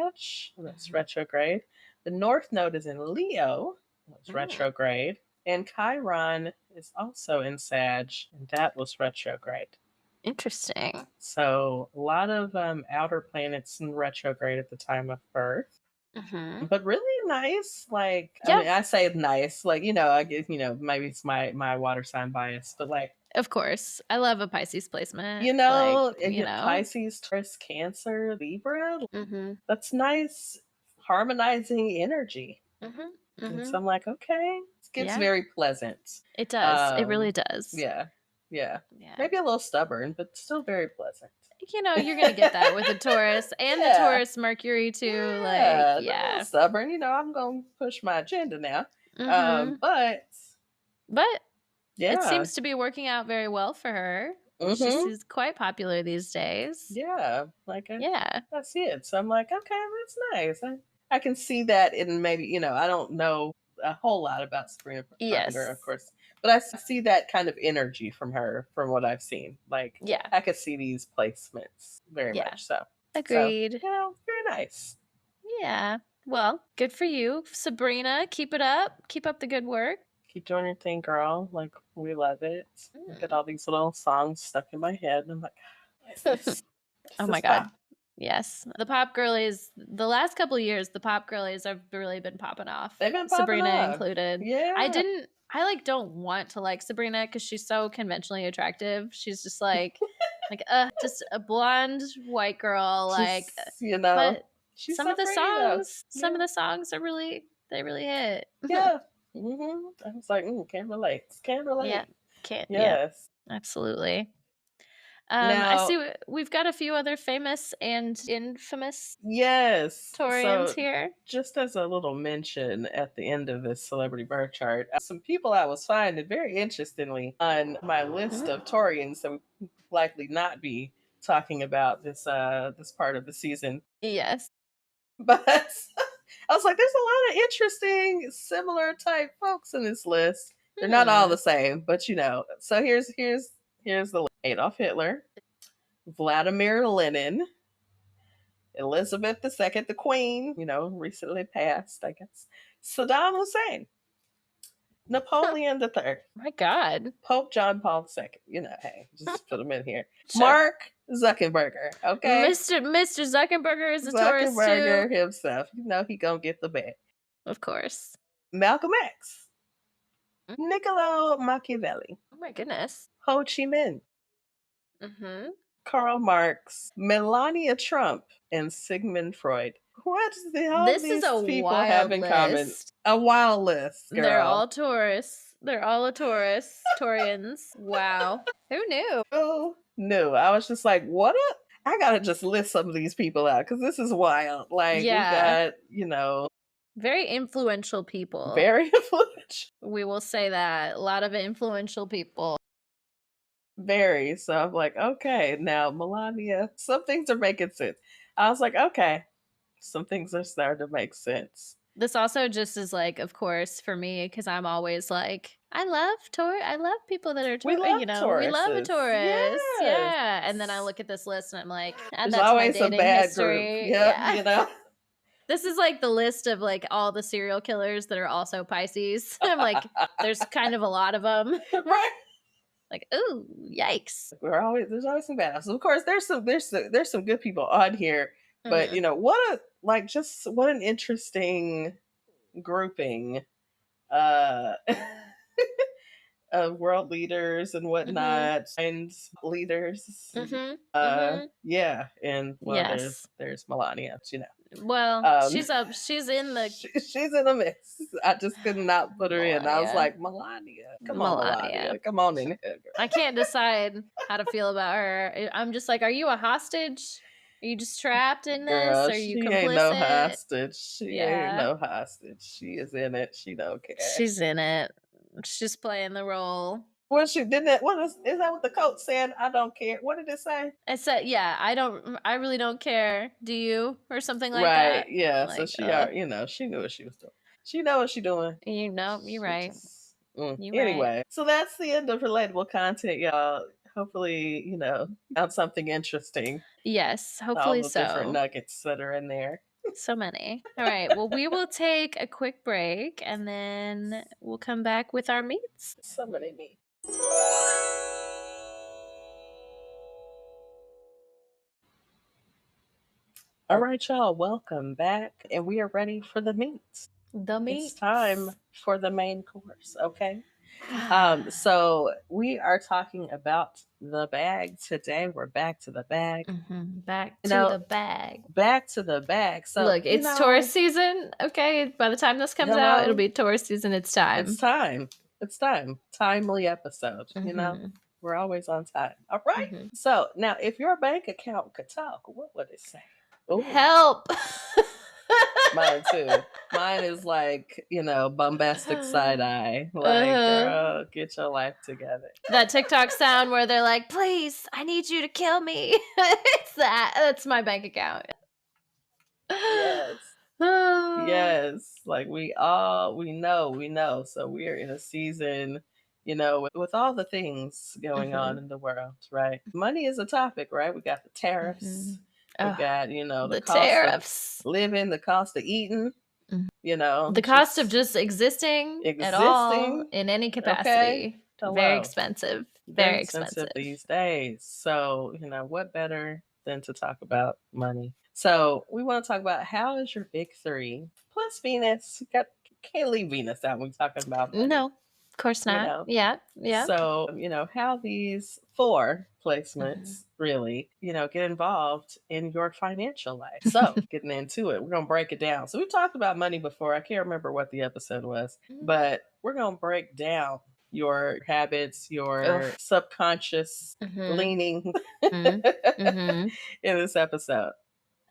that's Mhm. retrograde. The North Node is in Leo, that's Mm. retrograde. And Chiron is also in Sag, and that was retrograde. Interesting. So a lot of outer planets in retrograde at the time of birth, Mhm. but really nice. Like, I Yeah, mean, I say nice, like I guess maybe it's my water sign bias, but like of course. I love a Pisces placement, like, Pisces, Taurus, Cancer, Libra. Mhm. That's nice, harmonizing energy. Mhm. And so Mhm. I'm like, okay, it gets Yeah, very pleasant. it does. It really does. Yeah, yeah. Yeah. Maybe a little stubborn, but still very pleasant. You're gonna get that with the Taurus and the Yeah, Taurus Mercury too, like, yeah. A little yeah. stubborn. I'm gonna push my agenda now. Mhm. But But it yeah. seems to be working out very well for her. Mm-hmm. She's quite popular these days. Yeah. Like Yeah. I see it. So I'm like, okay, that's nice. I can see that in maybe, I don't know a whole lot about Sabrina Carpenter, of Yes. course, but I see that kind of energy from her from what I've seen. Like Yeah. I could see these placements very Yeah. much so. So, Agreed. very nice. Yeah. Well, good for you, Sabrina. Keep it up. Keep up the good work. Keep doing your thing, girl. Like we love it. I get Mm. all these little songs stuck in my head, and I'm like, what is this? What's Oh my this god. pop? Yes. The pop girlies, the last couple of years, the pop girlies have really been popping off, They've been popping Sabrina off. included. Yeah. I don't want to like Sabrina because she's so conventionally attractive. She's just like just a blonde white girl, like, Just, but She's some so of the pretty though. some of the songs are really hit. Yeah. I was like, can relate. Can Yeah. relate. Can't. Yeah. Yes. Absolutely. I Now, see we've got a few other famous and infamous yes. Taurians So, here. just as a little mention at the end of this celebrity birth chart, some people I was finding very interestingly on my list of Taurians that would likely not be talking about this part of the season. Yes. But I was like, there's a lot of interesting, similar type folks in this list. They're not all the same, but So here's the list. Adolf Hitler, Vladimir Lenin, Elizabeth II, the Queen, recently passed, I guess. Saddam Hussein, Napoleon III, My God. Pope John Paul II. Hey, just put them in here. Sure. Mark Zuckerberg, okay? Mr. Zuckerberg is a Taurus too. Zuckerberg himself. He gonna get the bag. Of course. Malcolm X, Niccolo Machiavelli. Oh my goodness. Ho Chi Minh. Karl Marx, Melania Trump, and Sigmund Freud. What do all This these is a people wild have in common? list. A wild list, girl. They're all Taurus. They're all a Taurus. Taurians. Wow. Who knew? Who knew? I was just like, what up? I gotta just list some of these people out because this is wild. Like, Yeah. we got, very influential people. Very influential. We will say that. A lot of influential people. Very. So I'm like, okay, now Melania, some things are making sense. I was like, okay, some things are starting to make sense. This also just is like, of course, for me, because I'm always like, I love people that are Taurus. We love a Taurus. Yes. Yeah. And then I look at this list and I'm like, add There's that to my always a dating bad history. group. Yeah. This is like the list of like all the serial killers that are also Pisces. I'm like, there's kind of a lot of them. Right. Like, ooh, yikes. There's always some bad. So of course there's some good people on here, but what an interesting grouping of world leaders and whatnot, and leaders. Yeah, and there's Melania. Well, she's in the she's in the mix. I just could not put her in. I was like, Melania, come on, Melania, come on in here, girl. I can't decide how to feel about her. I'm just like, are you a hostage? Are you just trapped in this? Girl, Are you complicit? Ain't no hostage. She ain't no hostage. She is in it. She don't care. She's in it. She's playing the role. Well, she did that. Is that what the coat said? I don't care. What did it say? It said, I really don't care. Do you? Or something like that. Right. Yeah. Like, so she she knew what she was doing. She know what she's doing. You're right. Anyway, right. So that's the end of relatable content, y'all. Hopefully, found something interesting. Yes, hopefully all the different nuggets that are in there. So many. All right. Well, we will take a quick break and then we'll come back with our meets. So many meets. All right, y'all. Welcome back, and we are ready for the meets. It's time for the main course. Okay. So we are talking about the bag today. We're back to the bag. Back to the bag. Back to the bag. So look, it's Taurus season. Okay, by the time this comes out, it'll be Taurus season. It's time. It's time. It's time. Timely episode. We're always on time. All right. So now, if your bank account could talk, what would it say? Ooh. Help. Mine too. Mine is like, bombastic side eye. Like, girl, get your life together. That TikTok sound where they're like, please, I need you to kill me. It's that. That's my bank account. Yes. Yes. Like we know. So we're in a season, with all the things going on in the world, right? Money is a topic, right? We got the tariffs. We got, the cost tariffs, of living, the cost of eating, the cost of just existing at all in any capacity. Okay? Very expensive. Very expensive these days. So, what better than to talk about money? So we want to talk about how is your big three plus Venus. Can't leave Venus out when we're talking about money. No, course you not. know? Yeah. Yeah. So, how these 4 Mhm. placements really, get involved in your financial life. So, getting into it, we're going to break it down. So, we've talked about money before. I can't remember what the episode was, but we're going to break down your habits, your Oof. subconscious Mhm. leaning Mhm. in Mhm. this episode.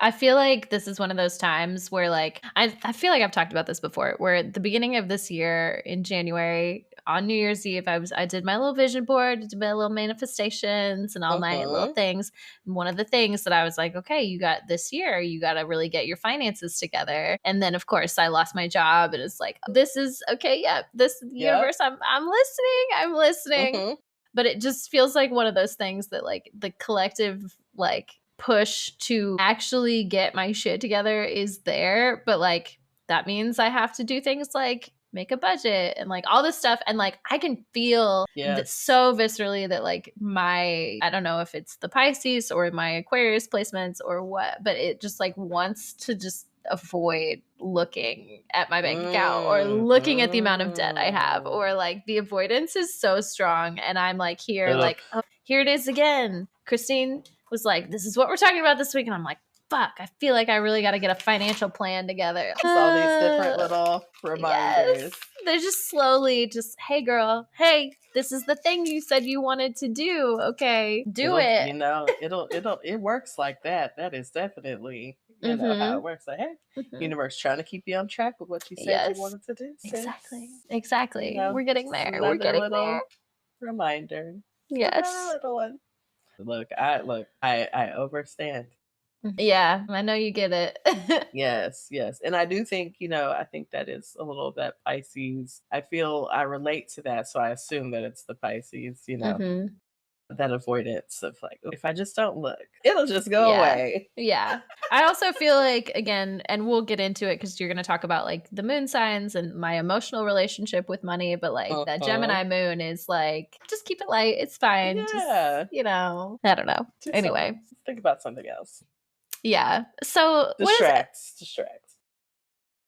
I feel like this is one of those times where like I feel like I've talked about this before, where at the beginning of this year in January on New Year's Eve, I did my little vision board, did my little manifestations and all my little Mm-hmm. things. And one of the things that I was like, okay, you got this year, you got to really get your finances together. And then of course I lost my job and it's like, this is okay, yeah, this Yep. universe, I'm listening, I'm listening. Mm-hmm. But it just feels like one of those things that like the collective like push to actually get my shit together is there, but like that means I have to do things like make a budget and like all this stuff, and like I can feel that Yes. so viscerally that like my, I don't know if it's the Pisces or my Aquarius placements or what, but it just like wants to just avoid looking at my bank account or looking at the amount of debt I have, Mm-hmm. or like the avoidance is so strong, and I'm like here Ugh. like, oh, here it is again. Christine was like, this is what we're talking about this week. And I'm like, fuck, I feel like I really got to get a financial plan together. Just all these different little Yes. reminders. They're just slowly just, hey girl, hey, this is the thing you said you wanted to do. Okay, do it. It works like that. That is definitely, how it Mm-hmm. works. Like, hey, Mm-hmm. universe trying to keep you on track with what you said you Yes. wanted to do, sis. Exactly. Exactly. We're getting Just there. We're another getting there. little reminder. Just another Yes. little one. I overstand. Yeah, I know you get it. Yes, yes. And I do think, I think that is a little of that Pisces. I feel I relate to that. So I assume that it's the Pisces, Mm-hmm. that avoidance of like, if I just don't look, it'll just go Yeah. away. Yeah. I also feel like, again, and we'll get into it because you're going to talk about like the moon signs and my emotional relationship with money, but like that Uh-huh. Gemini moon is like, just keep it light. It's fine. Just, Yeah. I don't know. Do something. Anyway. Think about something else. Yeah. So Distract.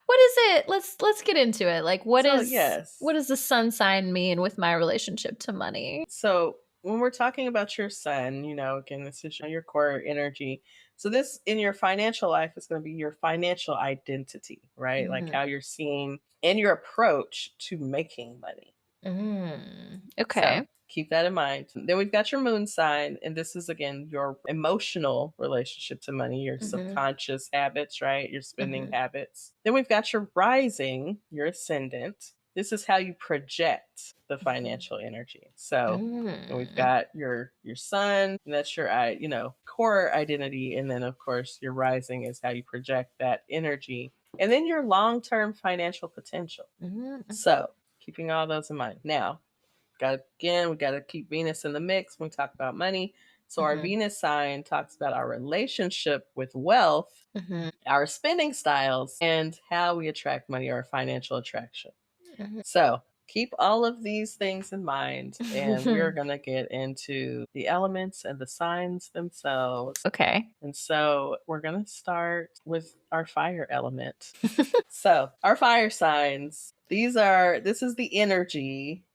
what is it? Let's get into it. Like So yes. what does the sun sign mean with my relationship to money? So when we're talking about your sun, again, this is your core energy. So this in your financial life is going to be your financial identity, right? Like Mm-hmm. how you're seen and your approach to making money. So Okay. keep that in mind. Then we've got your moon sign, and this is again your emotional relationship to money, your Mm-hmm. subconscious habits, right? Your spending Mm-hmm. habits. Then we've got your rising, your ascendant. This is how you project the financial energy. So and we've Mm-hmm. got your sun, and that's your core identity, and then of course your rising is how you project that energy, and then your long-term financial potential. Mm-hmm. So keeping all those in mind. Now, we got to keep Venus in the mix when we talk about money. So our Mm-hmm. Venus sign talks about our relationship with wealth, Mm-hmm. our spending styles, and how we attract money, or financial attraction. Mm-hmm. So keep all of these things in mind, and we're going to get into the elements and the signs themselves. Okay. And so we're going to start with our fire element. So our fire signs, this is the energy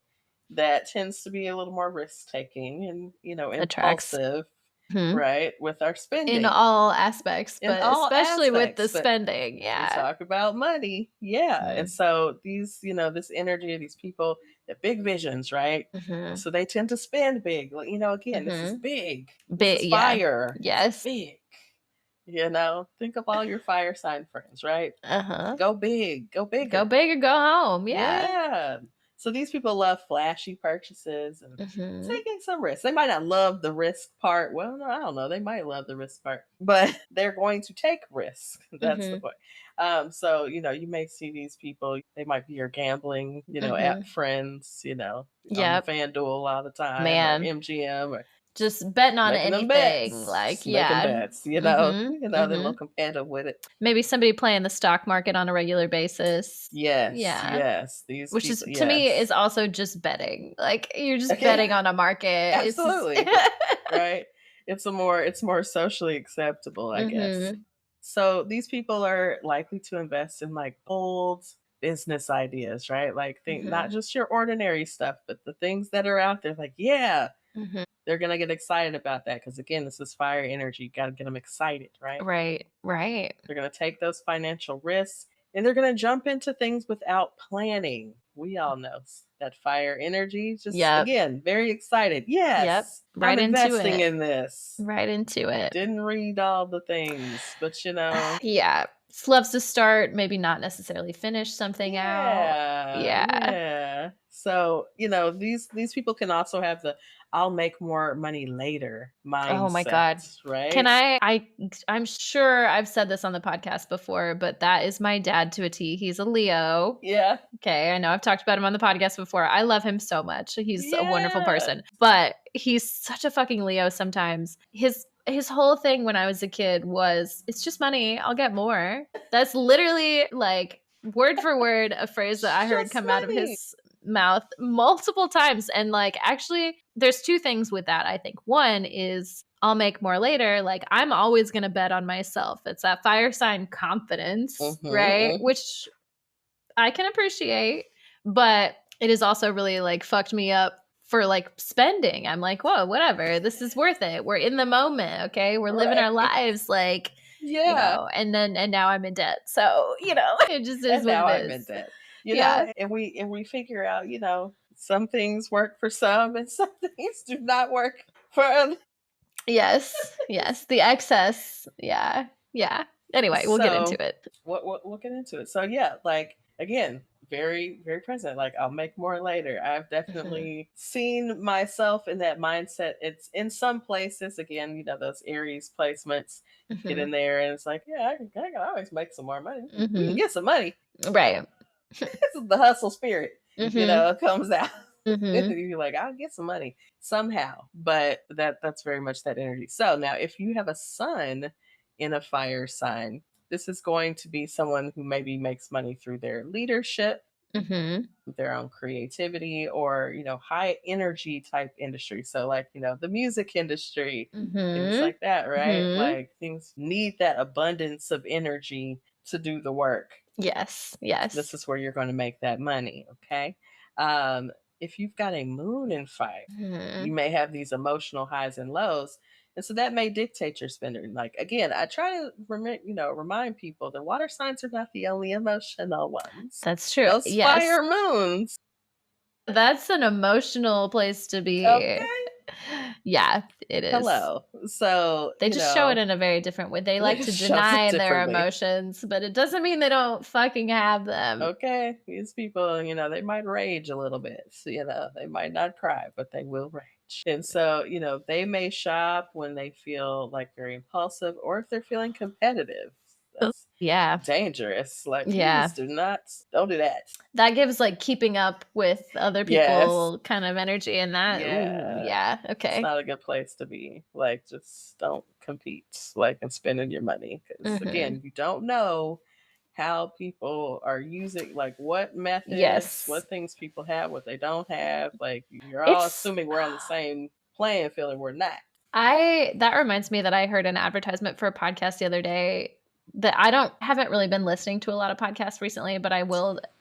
that tends to be a little more risk taking and, Attracts. impulsive, Mhm. right? With our In spending all aspects, in but all especially with the aspects. But spending, we yeah. talk about money. Yeah. And Mhm. so these, this energy, these people, they're big visions, right? Mhm. So they tend to spend big. Like, again, this is Mhm. big. This Big, is yeah. fire. This is Yes. big. Think of all your fire sign friends, right? Uh-huh. Go big, go Go bigger. big or go home, yeah. Yeah. So these people love flashy purchases and Mhm. taking some risks. They might not love the risk part. Well, no, I don't know. They might love the risk part, but they're going to take risks. That's the Mhm. point. So you may see these people. They might be your gambling, app Mhm. friends, on Yep. FanDuel all the time, or Man, MGM, or just betting on making them anything, bets, like, just making yeah. bets. Mhm. They're a little Mhm. competitive with it. Maybe somebody playing the stock market on a regular basis. Yes, Yeah. yes. These Which is, people, to me, yes. is also just betting. Like, you're just Okay. betting on a market. It's just Absolutely. Right? It's more socially acceptable, I guess. Mhm. So these people are likely to invest in like gold, business ideas, right? Like think not just your ordinary stuff, but the things that are out there. Like, yeah, they're gonna get excited about that because again, this is fire energy. You got to get them excited, right? Right. Right. They're gonna take those financial risks and they're gonna jump into things without planning. We all know that fire energy. Just Yep. again, very excited. Yep. Yes, Right I'm into investing it. in this. Right into it. Didn't read all the things, but Yeah. Loves to start, maybe not necessarily finish something out. yeah, Yeah. yeah. So, these people can also have the I'll make more money later Oh my mindset, god. Can right? I'm sure I've said this on the podcast before, but that is my dad to a T. He's a Leo. Yeah. Okay, I know I've talked about him on the podcast before. I love him so much. He's a wonderful Yeah. person. But he's such a fucking Leo sometimes. His whole thing when I was a kid was, it's just money, I'll get more. That's literally like word for word a phrase that I heard Just come out of money. his mouth multiple times. And like actually there's two things with that, I think. One is I'll make more later. Like I'm always going to bet on myself. It's that fire sign confidence, right? Which I can appreciate, but it is also really like fucked me up for like spending. I'm like, whoa, whatever. This is worth it. We're in the moment. Okay. We're living our Right. lives. Like, Yeah. and now I'm in debt. So, it just is And what now it I'm in is. debt. Yeah. And we figure out, some things work for some and some things do not work for others. Yes. Yes. The excess. Yeah. Yeah. Anyway, we'll get into So it. we'll get into it. So yeah, like again, very, very present. Like I'll make more later. I've definitely seen myself in that mindset. It's in some places, again, those Aries placements get in there and it's like, yeah, I can always make some more money. We can get some money. Right. This is the hustle spirit, comes out. Mm-hmm. You're like, I'll get some money somehow. But that's very much that energy. So now if you have a sun in a fire sign, this is going to be someone who maybe makes money through their leadership, their own creativity, or high energy type industry. So like the music industry, things like that, right? Like things need that abundance of energy to do the work. Yes. This is where you're going to make that money. Okay. um if you've got a moon in fire, you may have these emotional highs and lows, and so that may dictate your spending. Like again, I try to remind people that water signs are not the only emotional ones. That's true. Those Yes. fire moons. That's an emotional place to be. Okay. Yeah, it is. Hello. So they just show it in a very different way. They like to deny their emotions, but it doesn't mean they don't fucking have them. Okay. These people, they might rage a little bit. So, they might not cry, but they will rage. And so, they may shop when they feel like very impulsive or if they're feeling competitive. That's dangerous. Like, please don't do that. That gives like keeping up with other people kind of energy, and that okay. It's not a good place to be. Like, just don't compete like and spending your money. Because again, you don't know how people are using, like what methods, what things people have, what they don't have. Like you're all assuming we're on the same playing field and we're not. That reminds me that I heard an advertisement for a podcast the other day that I haven't really been listening to a lot of podcasts recently, but I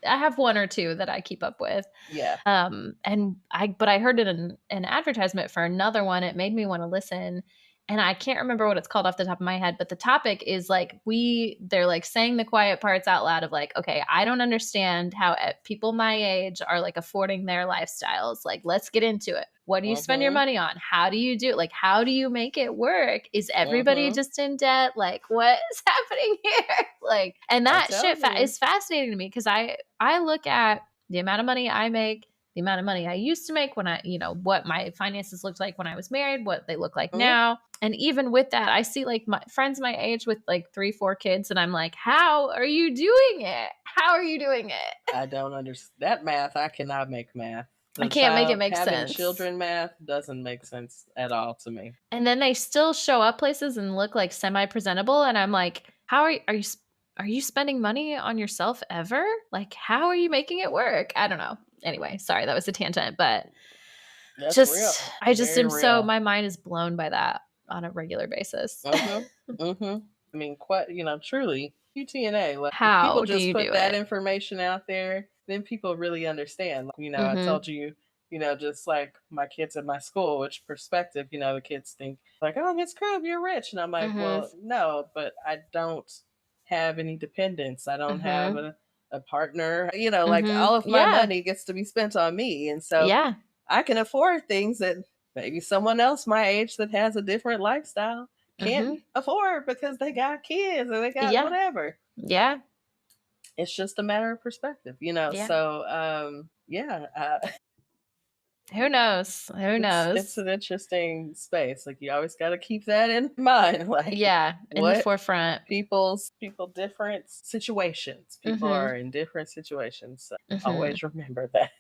have one or two that I keep up with. Yeah. But I heard it in an advertisement for another one. It made me want to listen. And I can't remember what it's called off the top of my head, but the topic is like, they're like saying the quiet parts out loud of like, okay, I don't understand how people my age are like affording their lifestyles. Like, let's get into it. What do you spend your money on? How do you do it? Like, how do you make it work? Is everybody just in debt? Like, what is happening here? Like, and that shit is fascinating to me because I look at the amount of money I make, the amount of money I used to make when I, what my finances looked like when I was married, what they look like now. And even with that, I see like my friends my age with like 3-4 kids. And I'm like, how are you doing it? How are you doing it? I don't understand that math. I cannot make math. I can't make it make having sense. Children math doesn't make sense at all to me. And then they still show up places and look like semi-presentable. And I'm like, how are you spending money on yourself ever? Like, how are you making it work? I don't know. Anyway, sorry, that was a tangent, but that's real. I just am so, my mind is blown by that on a regular basis. I mean, truly, UTNA. Like, if people How do just you put do that it? information out there, then people really understand. I Mhm. told you, just like my kids at my school, which perspective, the kids think like, oh, Miss Crib, you're rich. And I'm like, Mhm. well, no, but I don't have any dependents. I don't have Mhm. a partner, like Mhm. all of my Yeah. money gets to be spent on me. And so Yeah. I can afford things that maybe someone else my age that has a different lifestyle can't Mhm. afford because they got kids or they got Yeah. whatever. Yeah. It's just a matter of perspective, Yeah. So, yeah, Who knows? Who it's knows? an interesting space. Like you always got to keep that in mind. Like Yeah, in the what forefront. people different situations. People Mhm. are in different situations. So Mhm. always remember that.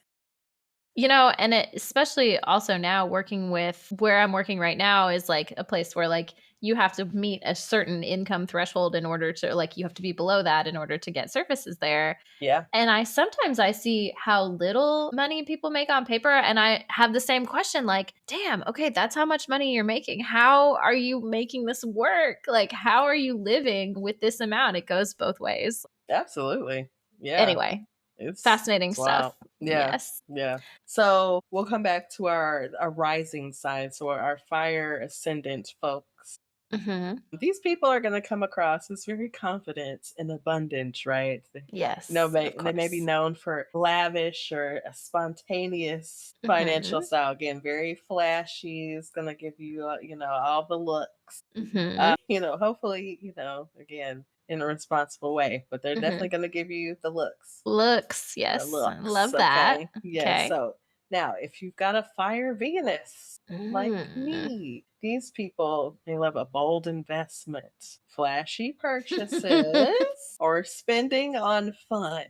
And it especially also now working with where I'm working right now is like a place where like you have to meet a certain income threshold in order to like you have to be below that in order to get services there. Yeah, And I see how little money people make on paper and I have the same question like, "Damn, okay, that's how much money you're making. How are you making this work? Like how are you living with this amount?" It goes both ways. absolutely. Yeah, Anyway, fascinating it's stuff. wild. Yeah, Yes. yeah. So we'll come back to our rising side. So our fire ascendant folks. Mhm. These people are going to come across as very confident and abundant, right? Yes, of They may be course. known for lavish or a spontaneous financial Mhm. style. Again, very flashy. Is going to give you, all the looks. Mhm. Hopefully, again, in a responsible way, but they're definitely Mhm. going to give you the looks. Looks, The yes. I looks, love that. okay? Yeah, Okay. so now if you've got a fire Venus, like Mm. me, these people, they love a bold investment, flashy purchases, or spending on fun.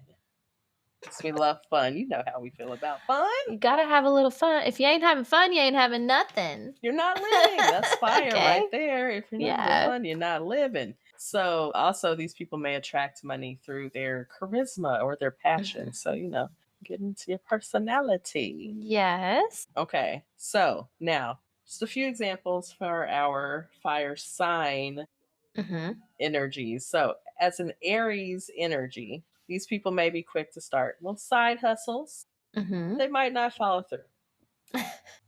'Cause we love fun. You know how we feel about fun. You gotta have a little fun. If you ain't having fun, you ain't having nothing. You're not living. That's fire right Okay. there. If you're not having Yeah. fun, you're not living. So, also, these people may attract money through their charisma or their passion. Mhm. So, get into your personality. Yes. Okay, so now just a few examples for our fire sign Mhm. energies. So, as an Aries energy, these people may be quick to start little side hustles. Mhm. They might not follow through.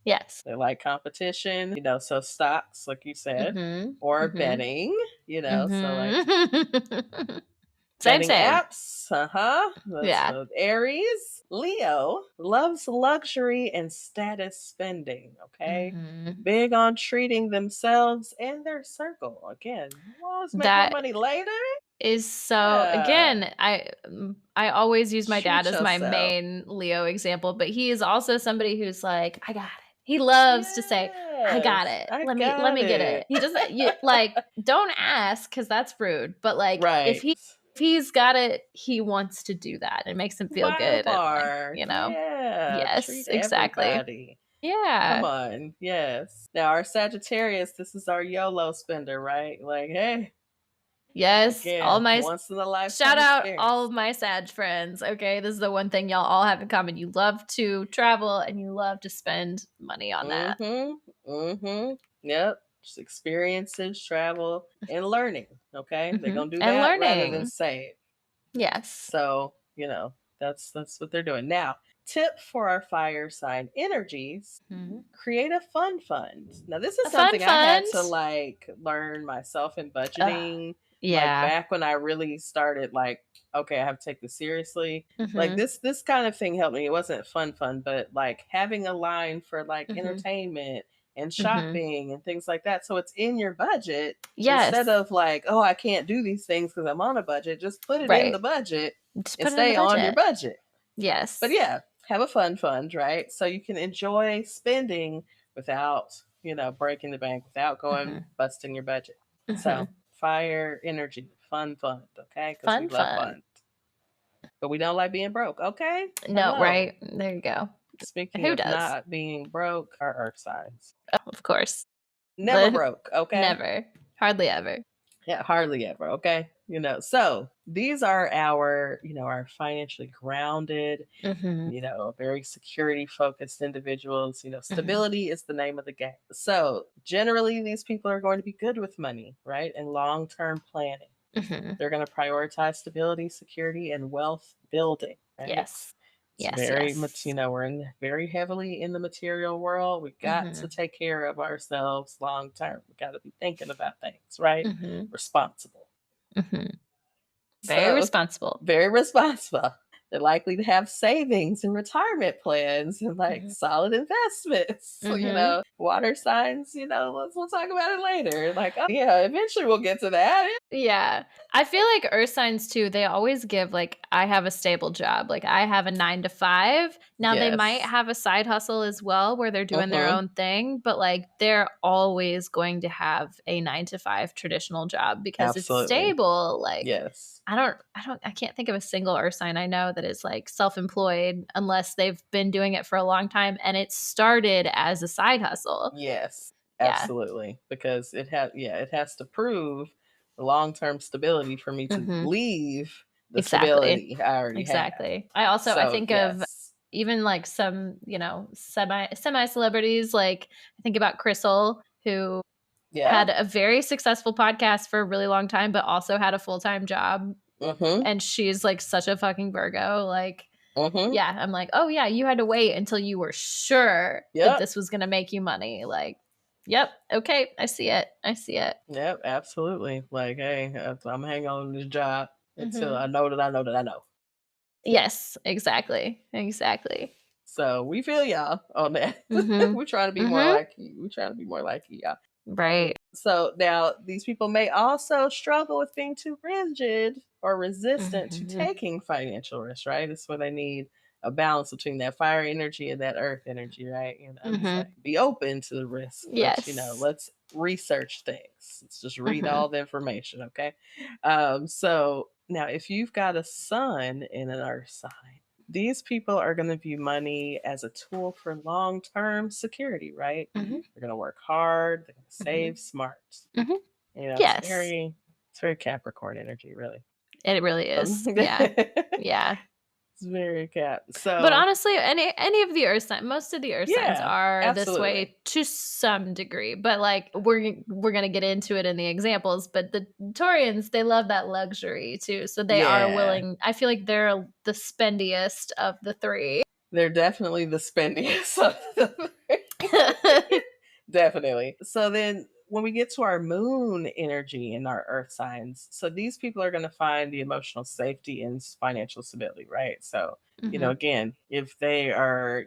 Yes. They like competition, so stocks, like you said, Mhm. or Mhm. betting, so like Mhm. Same, betting same. apps, uh-huh. That's Yeah. Aries. Leo loves luxury and status spending, okay? Mhm. Big on treating themselves and their circle. Again, you always make more That money later. is so Yeah. again, I always use my dad Treat as my yourself. main Leo example, but he is also somebody who's like, "I got it." He loves to say, "I got Yes, it. I Let got me get it. it." He doesn't you like, don't ask because that's rude, but, like, Right. if he's got it, he wants to do that. It makes him feel Vibe good and, like, bar. Yeah. Yes, Treat exactly. everybody. Come Yeah. on. Yes. Now, our Sagittarius, this is our YOLO spender, right? Like, hey, Yes, all again, my once in a shout lifetime out all experience. of my Sag friends, okay? This is the one thing y'all all have in common. You love to travel and you love to spend money on that. Mm-hmm. Mm-hmm. Yep. Just experiences, travel, and learning. Okay. They're Mhm. gonna do And that rather than learning. save. Yes. So, that's what they're doing. Now, tip for our fire sign energies: Mhm. create a fun fund. Now, this A is fun something I had fund. to like learn myself in Ugh, budgeting. Like yeah. back when I really started, like, okay, I have to take this seriously. Like Mhm. this kind of thing helped me. It wasn't fun, but like having a line for like Mhm. entertainment and Mhm. shopping and things like that. So it's in your budget instead Yes. of like, oh, I can't do these things because I'm on a budget. Just put it in the Right. budget Just and put it in the stay on your budget. budget. But Yes. yeah, have a fun fund, right? So you can enjoy spending without, breaking the bank, without going Mhm. busting your budget. So Mhm. fire energy, fun fund, okay? Because we Fun love fun. fun. But we don't like being broke, okay? No, Hello. right? There you go. Speaking Who of does? not being broke, our earth signs. Oh, of course. Never The broke, okay? never. Hardly ever. Yeah, hardly ever, okay? So these are our financially grounded, Mhm. very security focused individuals. Mhm. Stability is the name of the game. So, generally, these people are going to be good with money, right? And long term planning. They're going to prioritize stability, security, and wealth building, right? Yes. It's Yes, very yes. much, we're very heavily in the material world. We got to take care of ourselves long term. We got to be thinking about things, right? Responsible. Very So responsible. very responsible. They're likely to have savings and retirement plans and solid investments. So, water signs, we'll talk about it later. Yeah, eventually we'll get to that. Yeah. I feel like earth signs too, they always give I have a stable job. I have a 9 to 5. Now they might have a side hustle as well where they're doing their own thing, but they're always going to have a 9 to 5 traditional job because it's stable. Yes. I can't think of a single earth sign I know that is self-employed unless they've been doing it for a long time and it started as a side hustle. Yes, absolutely. Because it has to prove the long-term stability for me to leave the stability I already have. I think of even some, semi celebrities. I think about Crystal, who had a very successful podcast for a really long time, but also had a full-time job. And she's such a fucking Virgo. Yeah, I'm oh yeah, you had to wait until you were sure that this was going to make you money. Yep, okay, I see it. Yep, absolutely. Hey, I'm hanging on to this job until I know that I know that I know. Yes, exactly. So we feel y'all on that. We're trying to be more like you. We're trying to be more like you, y'all. Right. So now these people may also struggle with being too rigid or resistant to taking financial risk, right? That's where they need a balance between that fire energy and that earth energy, right? Be open to the risk. Yes. But, let's research things. Let's just read all the information, okay? So now if you've got a sun in an earth sign, these people are going to view money as a tool for long-term security, right? They're going to work hard. They're going to save smart. Yes. It's very Capricorn energy, really. It really is. Yeah. It's very Cap. So, but honestly, any of the earth signs, most of the earth signs are absolutely. this way to some degree. But we're gonna get into it in the examples. But the Taurians, they love that luxury too, so they are willing. I feel like they're the spendiest of the three. They're definitely the spendiest of the three. Definitely. So then when we get to our moon energy in our earth signs, so these people are going to find the emotional safety and financial stability, right? So, again, if they are,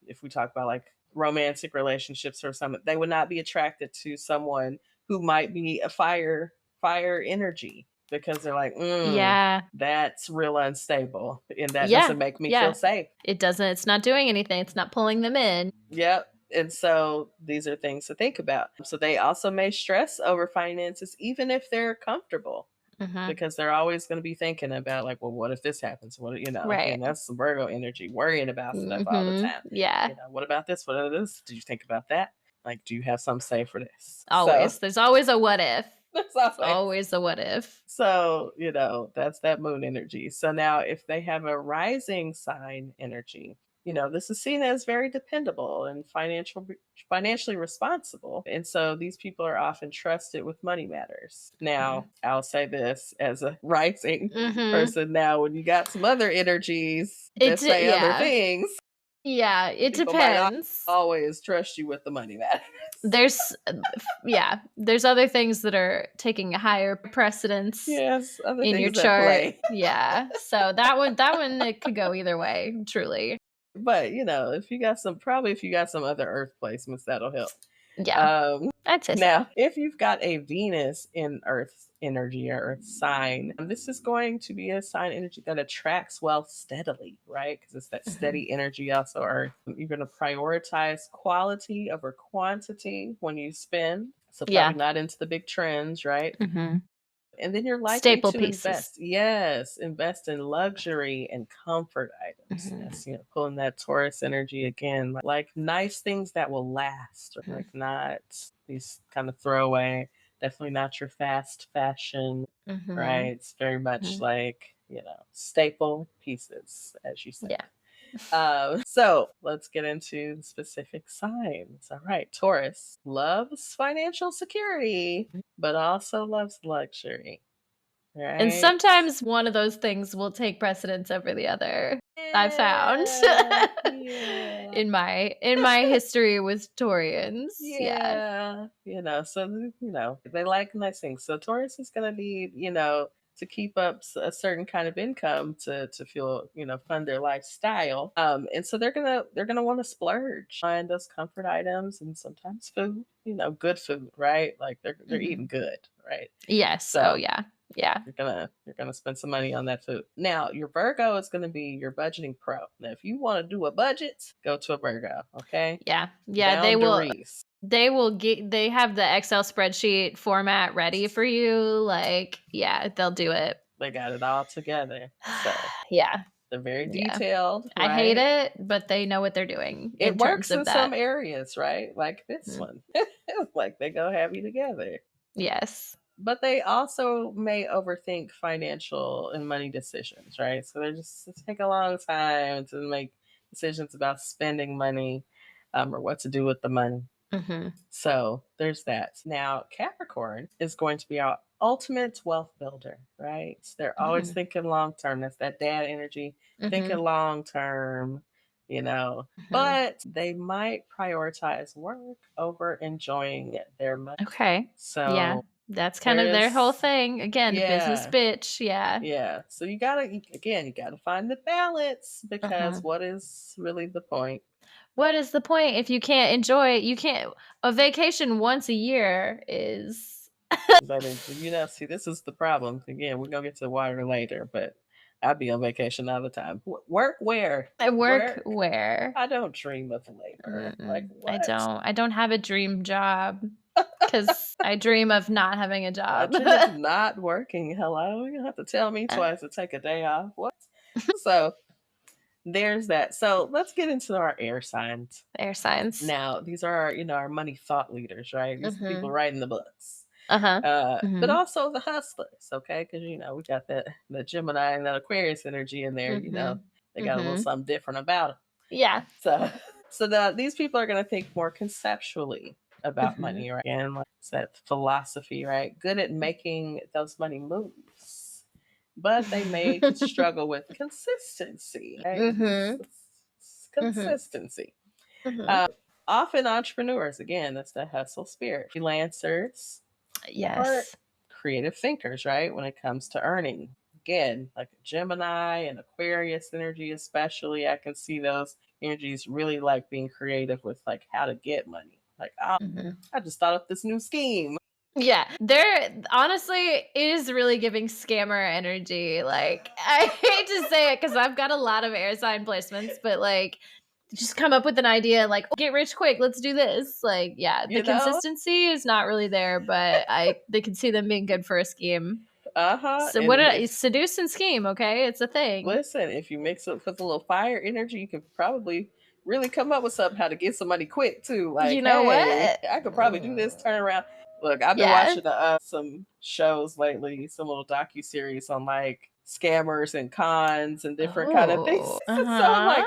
if we talk about romantic relationships or something, they would not be attracted to someone who might be a fire energy because they're that's real unstable and that doesn't make me feel safe. It doesn't. It's not doing anything. It's not pulling them in. Yep. And so these are things to think about. So they also may stress over finances, even if they're comfortable, because they're always going to be thinking about well, what if this happens? What, right. And that's some Virgo energy, worrying about stuff all the time. Yeah. What about this? What about this? Did you think about that? Do you have something to say for this? Always. There's always a what if. There's always a what if. So, that's that moon energy. So now if they have a rising sign energy, this is seen as very dependable and financially responsible. And so these people are often trusted with money matters. Now, I'll say this as a rising person. Now, when you got some other energies that say other things. Yeah, it depends. Might always trust you with the money matters. There's other things that are taking a higher precedence in your chart. Yeah. So that one it could go either way, truly. But if you got some other earth placements, that'll help. Yeah. I'd say now, if you've got a Venus in earth energy or earth sign, this is going to be a sign energy that attracts wealth steadily, right? Because it's that steady energy also earth. You're going to prioritize quality over quantity when you spend. So probably not into the big trends, right? And then you're likely to invest. Yes, invest in luxury and comfort items. That's pulling that Taurus energy again, like nice things that will last, or not these kind of throwaway. Definitely not your fast fashion, right? It's very much staple pieces, as you said. Yeah. So let's get into the specific signs. All right, Taurus loves financial security, but also loves luxury. And right? sometimes one of those things will take precedence over the other, I've found. Yeah, yeah. In my history with Taurians, yeah. Yeah, so they like nice things. So Taurus is going to need, to keep up a certain kind of income to feel, fund their lifestyle. And so they're gonna want to splurge, find those comfort items and sometimes food, good food, right? Like they're eating Mhm. good, right? Yes, oh, So yeah, yeah. you're gonna spend some money on that food. Now your Virgo is gonna be your budgeting pro. Now if you want to do a budget, go to a Virgo, okay? Yeah, yeah, Boundaries. they have the Excel spreadsheet format ready for you, like, yeah, they'll do it. They got it all together. So Yeah, they're very yeah. detailed, I hate right? it, but they know what they're doing It in terms works in of some that. areas, right? Like this Mhm. one. Like they go heavy together. Yes. But they also may overthink financial and money decisions, right? So they just take a long time to make decisions about spending money, or what to do with the money. Mhm, So there's that. Now, Capricorn is going to be our ultimate wealth builder, right? They're always mhm, thinking long term. That's that dad energy, thinking mhm, long term, mhm. but they might prioritize work over enjoying their money. Okay. Yeah, So that's kind there of their whole is, thing. Again, business yeah, bitch, yeah. yeah. So you gotta find the balance because Mhm. what is really the point? What is the point if you can't enjoy you can't a vacation once a year is But see, this is the problem. Again, we're gonna get to water later, but I'd be on vacation all the time. Work where? I work Work. where? I don't dream of labor. Like Mm-mm. what? I don't have a dream job because I dream of not having a I job. dream of not working. Hello, you don't have to tell me Uh, twice to take a day off. What? So there's that. So let's get into our air signs. Air signs. Now, these are our money thought leaders, right? These are the people Mhm. writing the books. Uh-huh. But Mhm. also the hustlers, okay? Because we got the Gemini and that Aquarius energy in there. Mhm. They got a little Mhm. something different about them. Yeah. So, these people are going to think more conceptually about Mhm. money, right? And like it's that philosophy, right? Good at making those money moves, but they may struggle with consistency, right? Mhm. It's Mhm. consistency. Mhm. Uh, Often entrepreneurs, again, that's the hustle spirit. Freelancers or Yes. creative thinkers, right? When it comes to earning. Again, like Gemini and Aquarius energy, especially, I can see those energies really like being creative with like how to get money. Like, oh, Mhm. I just thought up this new scheme. Yeah, there honestly, it is really giving scammer energy, like, I hate to say it because 'cause I've got a lot of air sign placements, but, like, just come up with an idea, like, "Oh, get rich quick, let's do this." Like, yeah, the You know? consistency is not really there, but they can see them being good for a scheme. Uh huh. So what And did I if seduce and scheme, okay? It's a thing. listen, if you mix it with a little fire energy, you can probably really come up with something how to get some money quick too. Like, You know hey, what? I could probably do this turnaround. Look, I've been Yeah. watching some shows lately, some little docu series on like scammers and cons and different kind of things. Oh, So I'm uh-huh, like,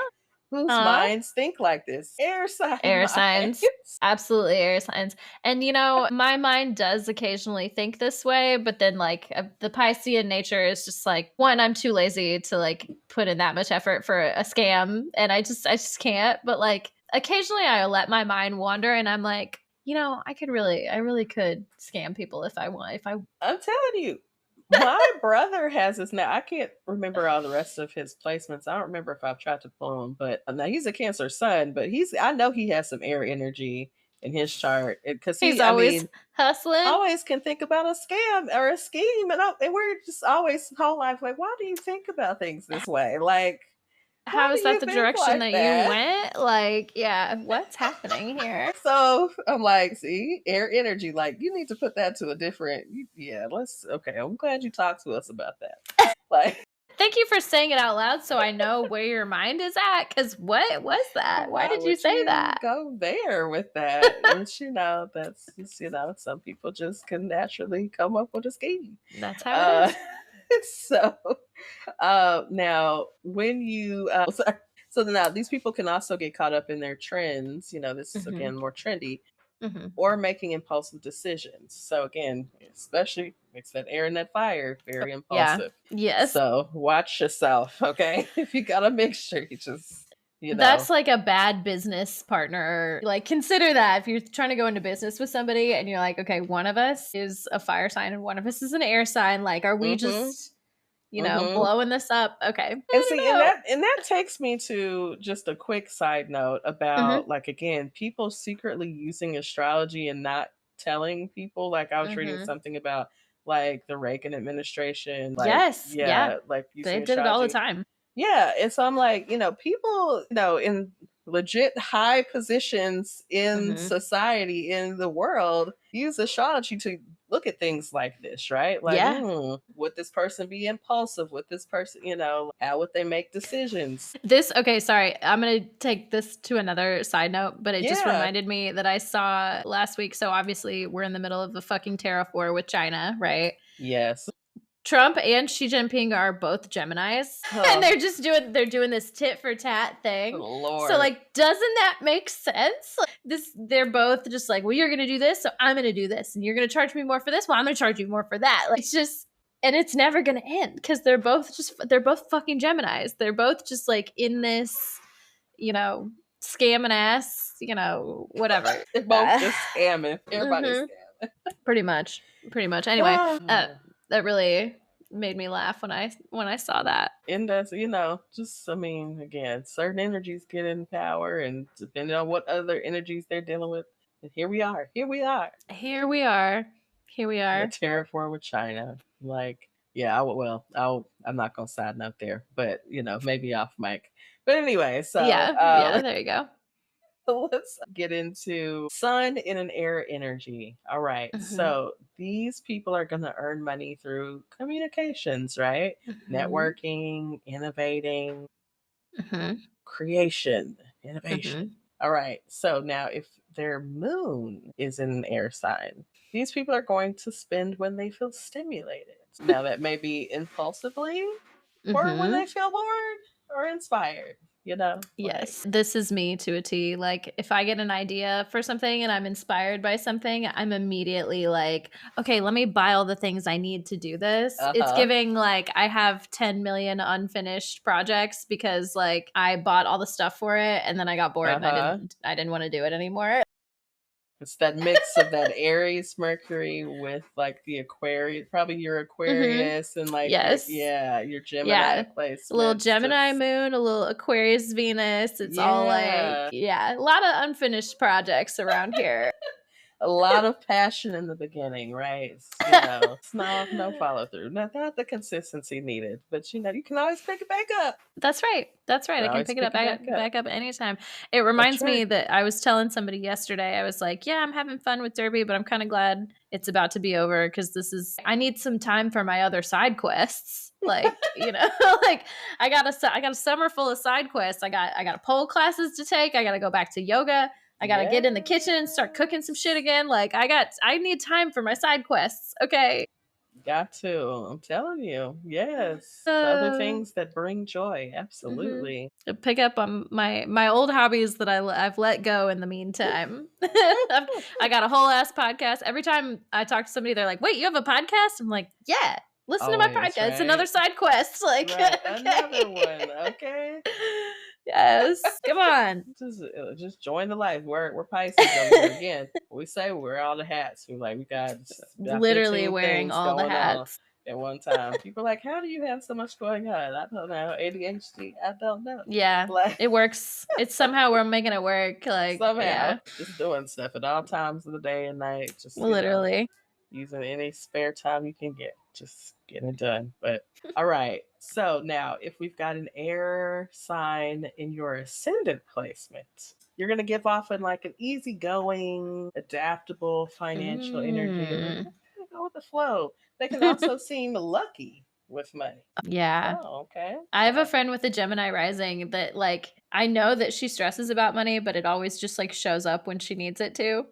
whose huh? minds think like this? Air sign Air minds. signs. Absolutely air signs. And, my mind does occasionally think this way, but then, like, the Piscean nature is just like, 1, I'm too lazy to, like, put in that much effort for a scam, and I just can't, but, like, occasionally I let my mind wander and I'm like, I really could scam people if I I'm telling you, my brother has this now. I can't remember all the rest of his placements. I don't remember if I've tried to pull him, but now he's a Cancer sun, but I know he has some air energy in his chart because he's I always mean, hustling. always can think about a scam or a scheme, and we're just always whole life like, why do you think about things this way? Like, why How do is that you the think direction like that you that? went? Like, yeah, what's happening here? So I'm like, see, air energy, like you need to put that to a different. Yeah, okay. I'm glad you talked to us about that. Like, Thank you for saying it out loud so I know where your mind is at. Cause what was that? Why why did you would say you that? go there with that? Which, that's just, some people just can naturally come up with a scheme. That's how it Uh, is. so, now when you, so now these people can also get caught up in their trends. This is Mhm. again more trendy. or making impulsive decisions. So again, especially it's that air and that fire, very Yeah. impulsive. Yes. So watch yourself, okay? If you got a mixture, you just, That's like a bad business partner. Like, consider that if you're trying to go into business with somebody and you're like, okay, one of us is a fire sign and one of us is an air sign. Like, are we mm-hmm. just, Mm-hmm. blowing this up? Okay. I And don't see, and know. that takes me to just a quick side note about Mm-hmm. like again, people secretly using astrology and not telling people. Like I was reading Mm-hmm. something about like the Reagan administration, like Yes. Yeah. like They using did it all the astrology. time. Yeah, and so I'm like, people, in legit high positions in Mm-hmm. society, in the world, use astrology to look at things like this, right? Like, Yeah. would this person be impulsive? Would this person, how would they make decisions? Okay, sorry. I'm going to take this to another side note, but it just Yeah. reminded me that I saw last week. So obviously, we're in the middle of the fucking tariff war with China, right? Yes. Trump and Xi Jinping are both Geminis, and they're doing this tit for tat thing. So Lord. like, doesn't that make sense? Like, they're both just like, well, you're gonna do this, so I'm gonna do this, and you're gonna charge me more for this, well, I'm gonna charge you more for that. Like, it's just, and it's never gonna end because they're both fucking Geminis. They're both just like in this, scamming ass, whatever. They're both just scamming. Everybody's scamming. Pretty much. Anyway, that really made me laugh when I saw that. And that's, just, I mean, again, certain energies get in power, and depending on what other energies they're dealing with, and here we are. The tariff war with China. Like, yeah, I'm not gonna side note there, but maybe off mic. But anyway, so Yeah, there you go. let's get into sun in an air energy. All right. So these people are going to earn money through communications, right? Networking, innovating, creation, innovation. All right. So now if their moon is in an air sign, these people are going to spend when they feel stimulated. Now that may be impulsively or when they feel bored or inspired. Yes, this is me to a T. Like, if I get an idea for something and I'm inspired by something, I'm immediately like, okay, let me buy all the things I need to do this. It's giving like I have 10 million unfinished projects because like I bought all the stuff for it and then I got bored and I didn't want to do it anymore. It's that mix of that Aries Mercury with like the Aquarius, probably your Aquarius and like your Gemini placement. A little Gemini moon, a little Aquarius Venus. It's all like, a lot of unfinished projects around here. A lot of passion in the beginning, right? It's no follow through. Not the consistency needed, but you can always pick it back up. That's right. I can pick it up back up anytime. It reminds me that I was telling somebody yesterday, I was like, yeah, I'm having fun with Derby, but I'm kind of glad it's about to be over because I need some time for my other side quests. Like, like I got a summer full of side quests. I got pole classes to take. I got to go back to yoga. I got to get in the kitchen and start cooking some shit again. Like I need time for my side quests. Okay. Got to. I'm telling you. Yes. The other things that bring joy. Absolutely. Pick up on my old hobbies that I've let go in the meantime. I got a whole ass podcast. Every time I talk to somebody, they're like, wait, you have a podcast? I'm like, yeah. Listen to my podcast. Right. It's another side quest. Like another one. Okay. Yes. Come on. Just join the life. We're Pisces over here again. We say we're all the hats. We got literally wearing all the hats at one time. People are like, how do you have so much going on? I don't know. ADHD. I don't know. Yeah. It works. It's somehow we're making it work. Like somehow. Just doing stuff at all times of the day and night. Just literally. Using any spare time you can get. Just getting it done. But all right. So now if we've got an air sign in your ascendant placement, you're going to give off an easygoing, adaptable financial energy. Go with the flow. They can also seem lucky with money. Yeah. Oh, okay. I have a friend with a Gemini rising that I know that she stresses about money, but it always just shows up when she needs it to.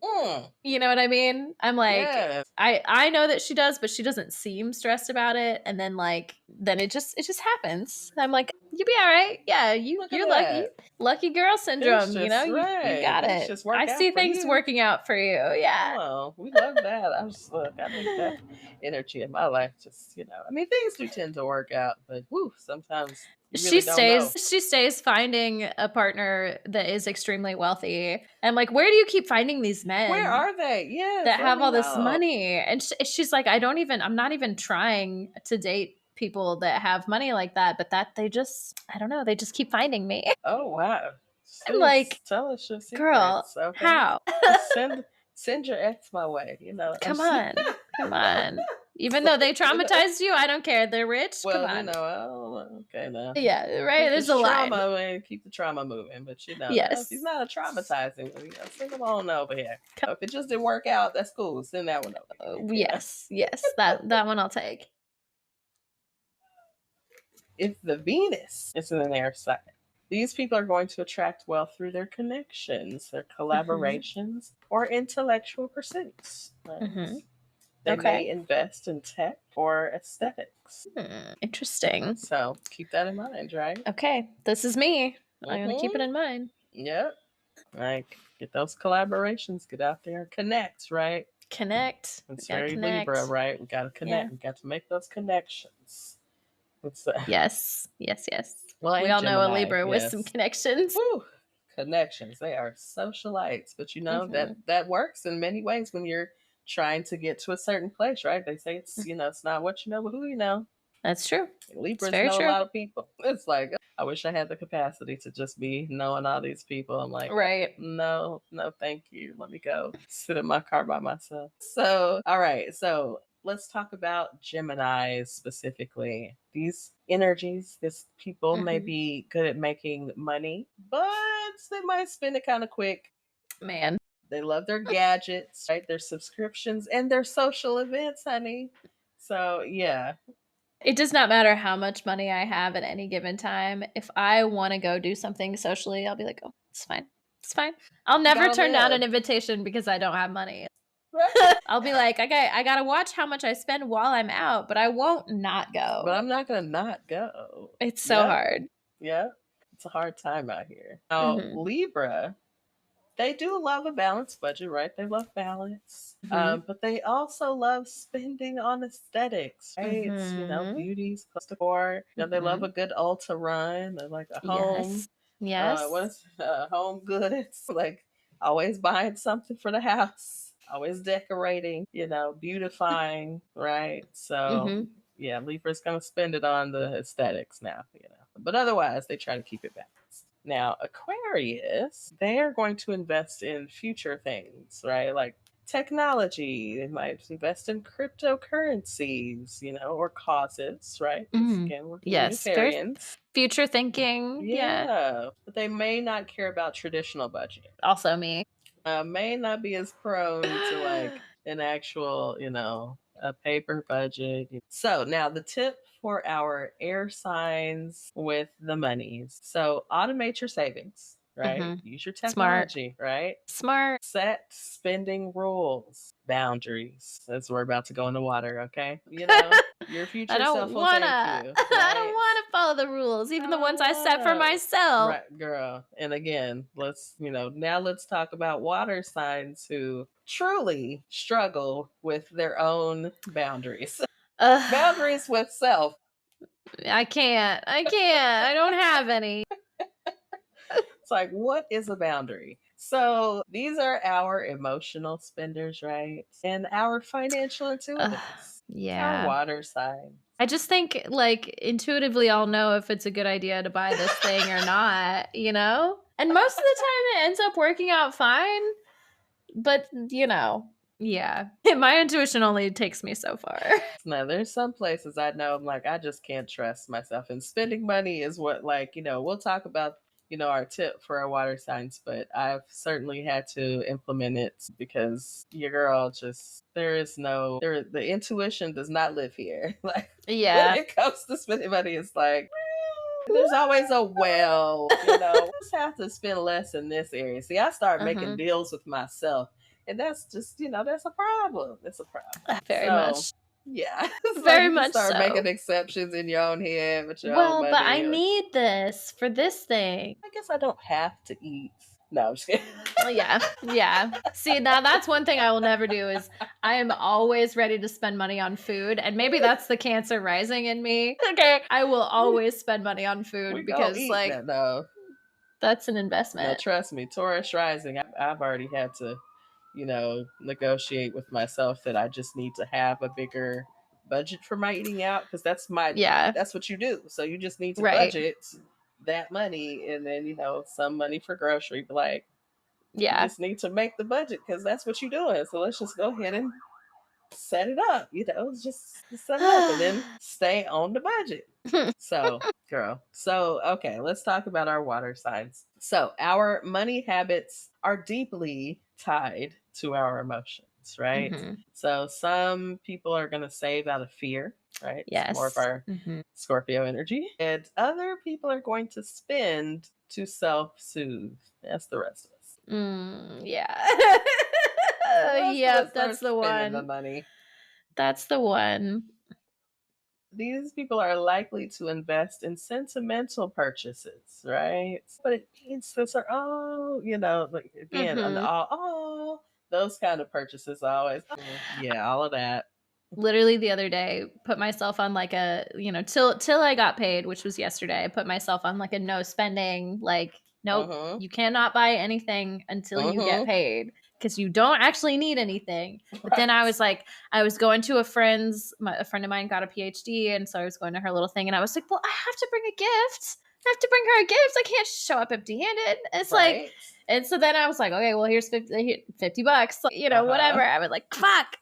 You know what I mean? I'm like, yes. I know that she does, but she doesn't seem stressed about it. And then then it just happens. I'm like, You'll be all right. Yeah, you're lucky. Lucky girl syndrome. You know, you got Things it. just work I out see for things you. working out for you. Yeah. Oh, we love that. I need that energy in my life. Just, I mean, things do tend to work out, but sometimes you really don't know. She stays finding a partner that is extremely wealthy. And like, where do you keep finding these men? Where are they? Yes, that have all this money. And she's like, I'm not even trying to date people that have money like that, but that I don't know, they just keep finding me. Oh, wow. I'm like, tell us your secrets, girl, okay? how? Send your ex my way, Come on. Even though they traumatized you, I don't care. They're rich. Well, come on. Okay, now. Yeah, right. There's a line. And keep the trauma moving, but yes, if he's not a traumatizing, send him on over here. If it just didn't work out, that's cool. Send that one over. Yes, that one I'll take. If the Venus is in an air sign, these people are going to attract wealth through their connections, their collaborations, or intellectual pursuits. Right? They may invest in tech or aesthetics. Interesting. So keep that in mind, right? Okay, this is me. I'm going to keep it in mind. Yep. Like, get those collaborations, get out there, connect, right? Connect. It's very Libra, right? We got to connect. Yeah. We got to make those connections. Yes. Well, we all know a Libra with some connections. Woo. Connections. They are socialites, but that works in many ways when you're trying to get to a certain place, right? They say it's it's not what you know, but who you know. That's true. Libras know a lot of people. It's like, I wish I had the capacity to just be knowing all these people. I'm like, right. No, thank you. Let me go sit in my car by myself. So, all right. So let's talk about Geminis specifically. These energies, these people may be good at making money, but they might spend it kind of quick. Man. They love their gadgets, right? Their subscriptions and their social events, honey. So, yeah. It does not matter how much money I have at any given time. If I want to go do something socially, I'll be like, oh, it's fine. It's fine. I'll never turn down an invitation because I don't have money. I'll be like, I got to watch how much I spend while I'm out, but I won't not go. But I'm not going to not go. It's so hard. Yeah. It's a hard time out here. Now, Libra, they do love a balanced budget, right? They love balance. But they also love spending on aesthetics, right? Beauty, close to core. They love a good Ulta run. They like a home. Yes. Home goods. Like always buying something for the house. Always decorating, beautifying, right? So, yeah, Libra's going to spend it on the aesthetics now, But otherwise, they try to keep it balanced. Now, Aquarius, they are going to invest in future things, right? Like technology. They might invest in cryptocurrencies, or causes, right? Again, we're Unitarians. Future thinking. Yeah. But they may not care about traditional budget. Also me. May not be as prone to like an actual, a paper budget. So now the tip for our air signs with the monies. So automate your savings, right? Use your technology, right? Smart. Set spending rules, boundaries. As we're about to go in the water, okay? Your future self will thank you. Right? I don't want to follow the rules, even the ones I set for myself. Right, girl. And again, now let's talk about water signs who truly struggle with their own boundaries. Boundaries with self. I can't. I don't have any. It's like, what is a boundary? So these are our emotional spenders, right? And our financial intuitives. Yeah. Our water signs. I just think, like, intuitively, I'll know if it's a good idea to buy this thing or not, And most of the time, it ends up working out fine. But, yeah. My intuition only takes me so far. Now, there's some places I know I'm like, I just can't trust myself. And spending money is what, we'll talk about our tip for our water signs, but I've certainly had to implement it because your girl the intuition does not live here. When it comes to spending money, it's like, there's always a just have to spend less in this area. See, I start making deals with myself, and that's just, that's a problem. It's a problem. Very much. Yeah. It's like Very you much start so. making exceptions in your own head with your own Well, but I money. need this for this thing. I guess I don't have to eat. No, I'm just kidding. Oh, yeah. Yeah. See, now that's one thing I will never do is I am always ready to spend money on food. And maybe that's the Cancer rising in me. Okay. I will always spend money on We food go because, eat like, that though. that's an No, investment. trust me, Taurus rising. I've already had to, negotiate with myself that I just need to have a bigger budget for my eating out because Yeah. that's what you do. So you just need to Right. budget that money and then some money for grocery. But like you Yeah. just need to make the budget because that's what you're doing. So let's just go ahead and set it up. Just set it up and then stay on the budget. So, girl. So, okay, let's talk about our water signs. So, our money habits are deeply tied to our emotions, right? So, some people are going to save out of fear, right? It's more of Yes. our Scorpio energy. And other people are going to spend to self soothe. That's the rest of us. Yeah. Yep, That's the spending the one. money. That's the one. These people are likely to invest in sentimental purchases, right? But it means this are like again, and all those kind of purchases always. Yeah, all of that. Literally the other day, put myself on like a, till I got paid, which was yesterday. I put myself on like a no spending, like, nope, you cannot buy anything until you get paid because you don't actually need anything. But then I was like, I was going to a friend of mine got a PhD, and so I was going to her little thing, and I was like, well, I have to bring a gift. I have to bring her a gift. I can't show up empty handed. It's like, and so then I was like, okay, well, here's $50, whatever. I was like, fuck.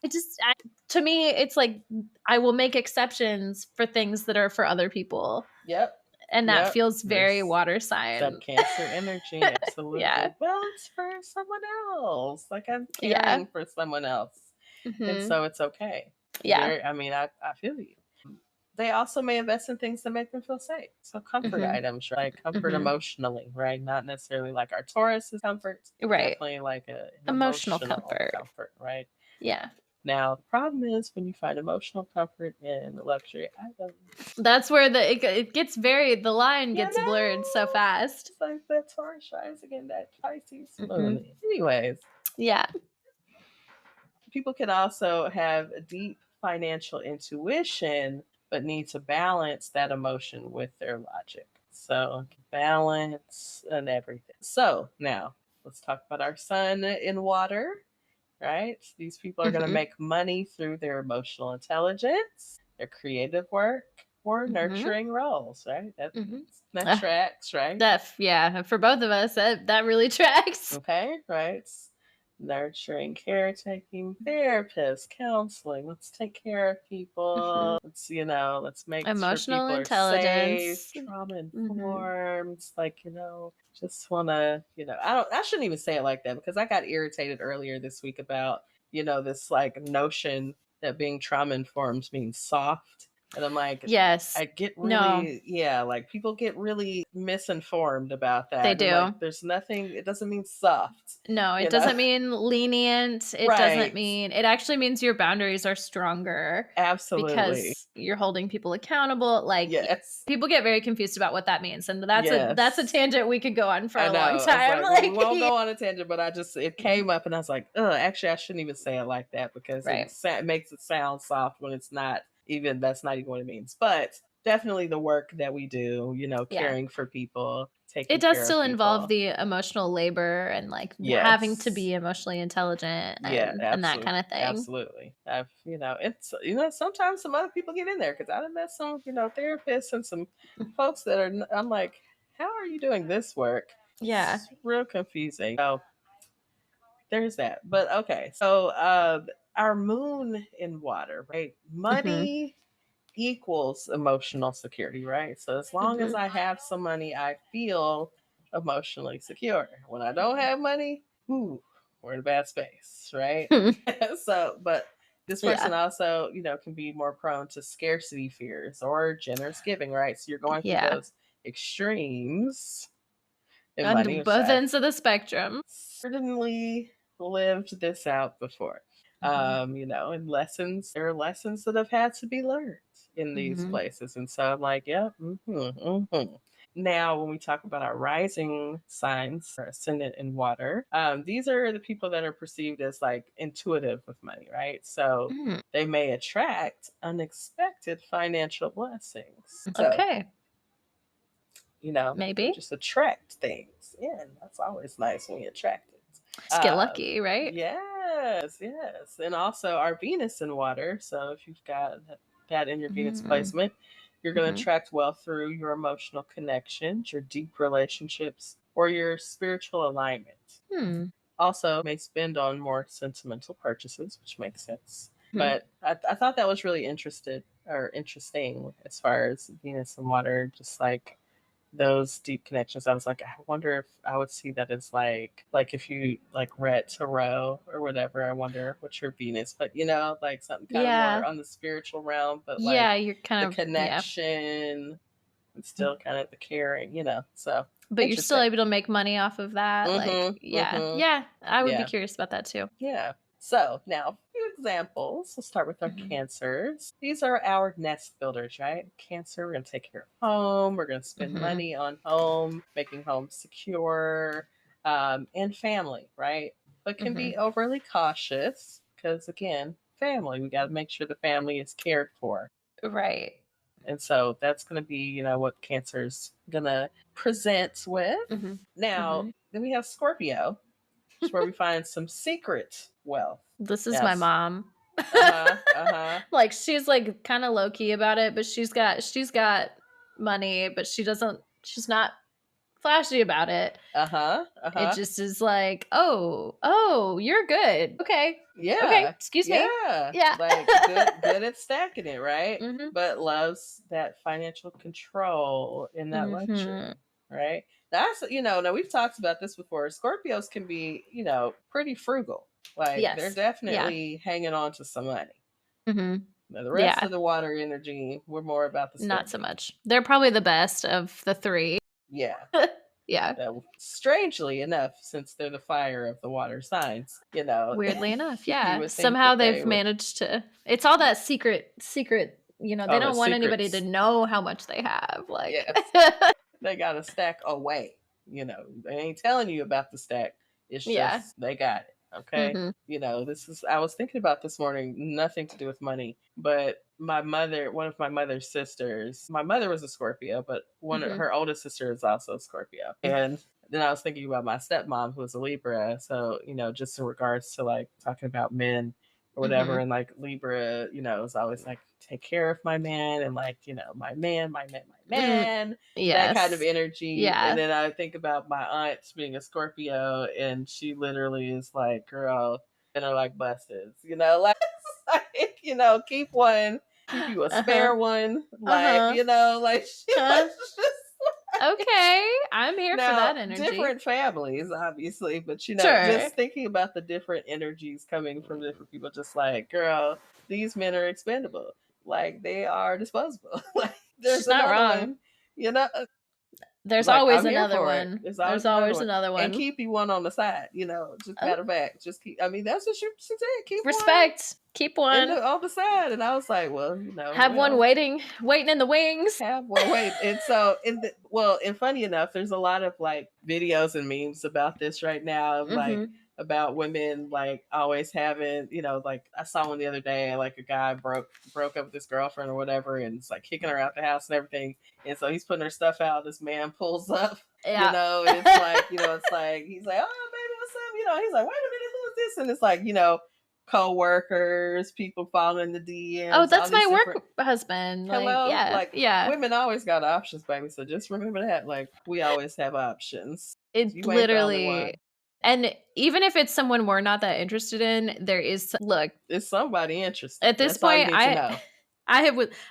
To me, it's like I will make exceptions for things that are for other people. Yep. And that feels very water sign. That Cancer energy, absolutely. Yeah. Well, it's for someone else. Like I'm caring for someone else. And so it's okay. Yeah. I feel you. They also may invest in things that make them feel safe. So comfort items, right? Comfort emotionally, right? Not necessarily like our Taurus is comfort. Right. Definitely like an emotional comfort, right? Yeah. Now, the problem is when you find emotional comfort in luxury items. That's where it gets the line gets blurred so fast. It's like that Taurus rise again, that Pisces moon. Anyways. Yeah. People can also have a deep financial intuition, but need to balance that emotion with their logic. So, balance and everything. So, now let's talk about our sun in water, right? These people are going to make money through their emotional intelligence, their creative work, or nurturing roles, right? That tracks, right? For both of us, that really tracks. Okay, right. Nurturing, caretaking, therapist, counseling. Let's take care of people. Let's make emotional sure people intelligence, are safe, trauma informed. Like, just wanna, I shouldn't even say it like that because I got irritated earlier this week about, this like notion that being trauma informed means soft. And I'm like, yes, I get really, like people get really misinformed about that. They do. Like, there's nothing, it doesn't mean soft. No, it doesn't mean lenient. It doesn't mean, it actually means your boundaries are stronger. Absolutely. Because you're holding people accountable. Like, people get very confused about what that means. And that's a tangent we could go on for a long time. We won't go on a tangent, but it came up and I was like, actually, I shouldn't even say it like that because it makes it sound soft when it's not. That's not even what it means. But definitely the work that we do, caring for people, taking it does care still of involve the emotional labor and like having to be emotionally intelligent and that kind of thing. Absolutely. It's sometimes some other people get in there because I've met some therapists and some folks that I'm like, how are you doing this work? Yeah, it's real confusing. So there's that. But okay, so our moon in water, right? Money equals emotional security, right? So as long as I have some money, I feel emotionally secure. When I don't have money, we're in a bad space, right? But this person also, can be more prone to scarcity fears or generous giving, right? So you're going through those extremes in money, on both ends of the spectrum. Certainly lived this out before. And lessons, there are lessons that have had to be learned in these Mhm. places. And so I'm like, yeah, Now, when we talk about our rising signs or ascendant in water, these are the people that are perceived as like intuitive with money, right? So Mm. they may attract unexpected financial blessings. So, Okay. they Maybe. just attract things in. That's always nice when you attract it. Just get lucky, right? Yes, yes. And also our Venus in water. So if you've got that in your Venus Mm. placement, you're going to Mhm. attract wealth through your emotional connections, your deep relationships, or your spiritual alignment. Hmm. Also, may spend on more sentimental purchases, which makes sense. Hmm. But I thought that was really interesting as far as Venus and water, just like those deep connections. I was like, I wonder if I would see that as like if you like read tarot or whatever. I wonder what's your Venus, but like something kind of more Yeah. on the spiritual realm, but Yeah, like you're kind the of yeah. connection and still kind of the caring. So But you're still interesting. able to make money off of that, like, Mm-hmm. yeah. Mm-hmm. Yeah, I would be Yeah. curious about that too. Yeah. So now a few examples. We'll start with our Mhm. cancers. These are our nest builders, right? Cancer, we're going to take care of home. We're going to spend Mhm. money on home, making home secure, and family, right? But can Mhm. be overly cautious because, again, family. We got to make sure the family is cared for. Right. And so that's going to be, what Cancer's going to present with. Mhm. Now, Mhm. then we have Scorpio, which is where we find some secret wealth. This is my Yes. mom. Uh-huh. Uh-huh. Like, she's, like, kinda low key about it, but she's got money, but she's not flashy about it. Uh-huh. It Uh-huh. just is like, "Oh, you're good. Okay. Okay, Yeah. excuse me." Yeah. Yeah. Like good at stacking it, right? Mhm. But loves that financial control and that Mhm. luxury, right? That's now we've talked about this before. Scorpios can be, pretty frugal. Like they're Yes. Yeah. definitely hanging on to some money. Mhm. Now the rest Yeah. of the water energy, we're more about the Not so spending. much. They're probably the best of the 3. Yeah. Yeah. Strangely enough, since they're the fire of the water signs, Weirdly enough, you yeah. would think Somehow that they they've would. managed to it's all that secret, they Oh, the don't want anybody to secrets. know how much they have, like Yes. They got a stack away. They ain't telling you about the stack. It's Yeah. just they got it. Okay. Mhm. I was thinking about this morning, nothing to do with money, but one of my mother's sisters, my mother was a Scorpio, but one of Mhm. her oldest sister is also a Scorpio. And then I was thinking about my stepmom who was a Libra. So, just in regards to like talking about men or whatever. Mhm. And like Libra, is always like, take care of my man and like, my man, my man, my Mm. man, that kind of Yes. energy. And Yeah. then I think about my aunt being a Scorpio and she literally is like, girl, and are like busted, like, like, keep one, keep you a Uh-huh. spare one, like, Uh-huh. like she Huh. was just Okay. I'm here for now, that energy. different families, obviously, but Sure. just thinking about the different energies coming from different people, just like, girl, these men are expendable. Like they are disposable. Like there's She's not another wrong. one, you know, There's like always I'm here another for it. one. There's There's always another always one. another And one. keep you one on the side, just Oh, matter of fact, just keep, I mean, that's what she said, keep one respect. Keep one. on the side. And I was like, well, Have one waiting in the wings. have one wait. And so and funny enough, there's a lot of like videos and memes about this right now, like Mhm. about women like always having, like I saw one the other day, like a guy broke up with his girlfriend or whatever, and it's like kicking her out the house and everything. And so he's putting her stuff out. This man pulls up, Yeah. and it's like, it's like he's like, oh baby, what's up? He's like, wait a minute, who is this? And it's like, co-workers, people following the Oh, DMs, all that's these my different. work husband. Like, Hello, yeah. like Yeah. women always got options, baby. So just remember that, like we always have options. It You ain't the only literally one. and even if it's someone we're not that interested in, there is look, It's somebody interested. at this That's all you point, need to know.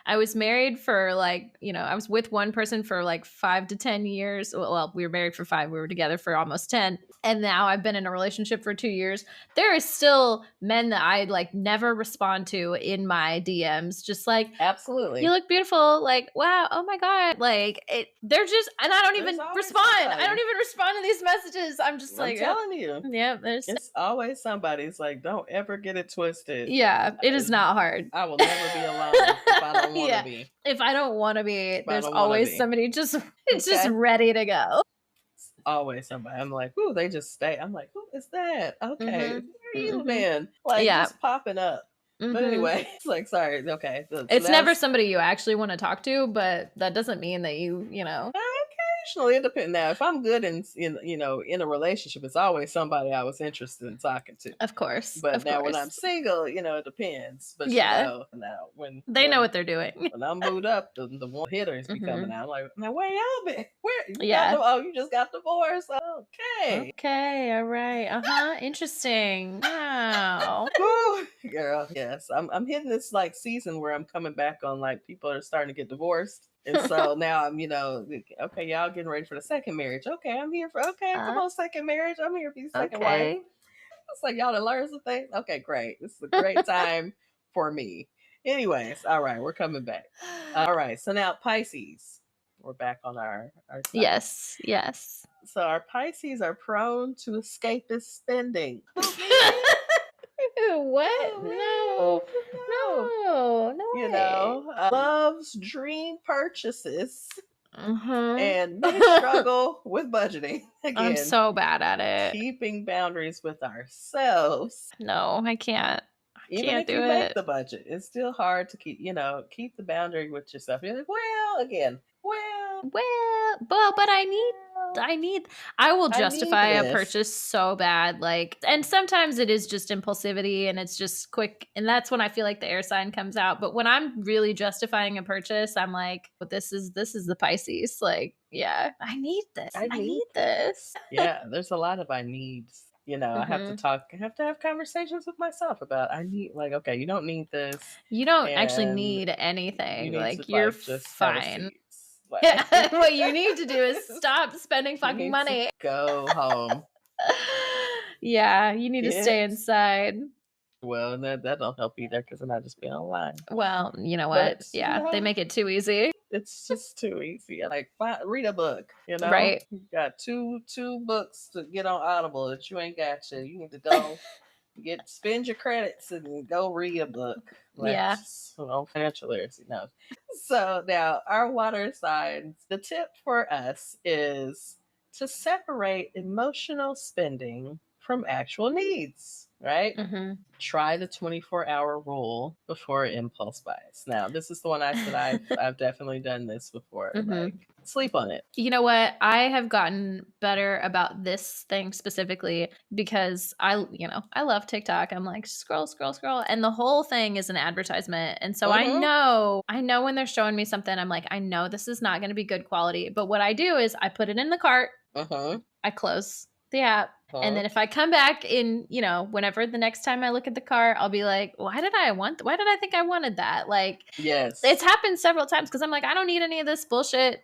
I was married for like, I was with one person for like 5 to 10 years. Well, we were married for 5. We were together for almost 10. And now I've been in a relationship for 2 years. There is still men that I like never respond to in my DMs. Just like, you Absolutely. look beautiful. Like, wow, oh my God. Like they're just, and I don't There's even always respond. I don't somebody. even respond of these messages, I'm just I'm like, telling you. yep, there's It's always somebody. It's like, don't ever get it twisted. yeah, it is not hard. I will never be alone if I don't want to Yeah. be. If I don't want to be, there's don't wanna always be. somebody just just Okay. ready to go. It's always somebody. I'm like, ooh, they just stay. I'm like, who is that? Okay, where are you then? Like, Yeah. just popping up. But anyway, it's like, sorry. Okay, so It's never somebody you actually want to talk to, but that doesn't mean that you know. Occasionally, it depends. Now, if I'm good in a relationship, it's always somebody I was interested in talking to. Of course. But of now course. when I'm single, it depends. But Yeah. now when They know what they're doing. when I'm moved up, the one hitters be coming out. I'm like, now where y'all been? Where you Yeah. you just got divorced. Okay. Okay, all right. Interesting. Wow. Woo, girl, yes. I'm hitting this like season where I'm coming back on like people are starting to get divorced. And so now I'm, okay, y'all getting ready for the second marriage. Okay, I'm here for come on, second marriage. I'm here for the second wife. It's like y'all done learned some things. Okay, great. This is a great time for me. Anyways, all right, we're coming back. All right, so now Pisces. We're back on our side. Yes. So our Pisces are prone to escapist spending. What? No. Loves dream purchases and may struggle with budgeting. Again, I'm so bad at it. Keeping boundaries with ourselves. No, I can't. Even if you make the budget, it's still hard to keep the boundary with yourself. You're like, but I will justify a purchase so bad. Like, and sometimes it is just impulsivity and it's just quick. And that's when I feel like the air sign comes out. But when I'm really justifying a purchase, I'm like, but this is the Pisces. Like, yeah, I need this. I need this. Yeah, there's a lot of I needs. I have to talk. I have to have conversations with myself about. I need okay, you don't need this. You don't actually need anything. You're just fine. Like, what you need to do is stop spending fucking money. Go home. Yeah, you need to stay inside. Well, that don't help either because then I just be online. Well, you know what? But, they make it too easy. It's just too easy. Like, read a book. Right? You got two books to get on Audible that you ain't got yet. You need to go spend your credits and go read a book. Yeah. Financial literacy. No. So now our water signs. The tip for us is to separate emotional spending from actual needs. Right? Try the 24-hour rule before impulse buys. Now, this is the one I said I've definitely done this before. Like, sleep on it. You know what? I have gotten better about this thing specifically because I love TikTok. I'm like, scroll. And the whole thing is an advertisement. And so I know when they're showing me something, I'm like, I know this is not going to be good quality. But what I do is I put it in the cart. I close the app. And then if I come back in, whenever the next time I look at the cart, I'll be like, why did I think I wanted that? Like, yes, it's happened several times because I'm like, I don't need any of this bullshit,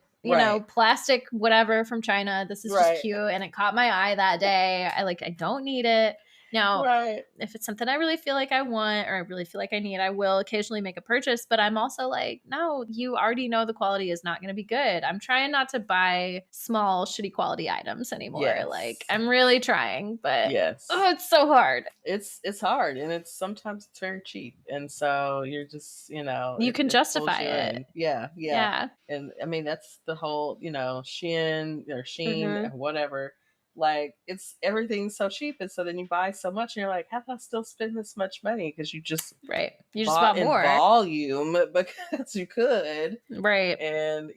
plastic, whatever from China. This is just cute. And it caught my eye that day. I don't need it. Now, if it's something I really feel like I want or I really feel like I need, I will occasionally make a purchase. But I'm also like, no, you already know the quality is not going to be good. I'm trying not to buy small, shitty quality items anymore. Yes. Like, I'm really trying, but it's so hard. It's hard, and sometimes it's very cheap, and so you're just you can justify it. Yeah. And I mean that's the whole Shein or Sheen whatever. Like, everything's so cheap, and so then you buy so much, and you're like, how do I still spend this much money? Because you just bought more volume because you could, and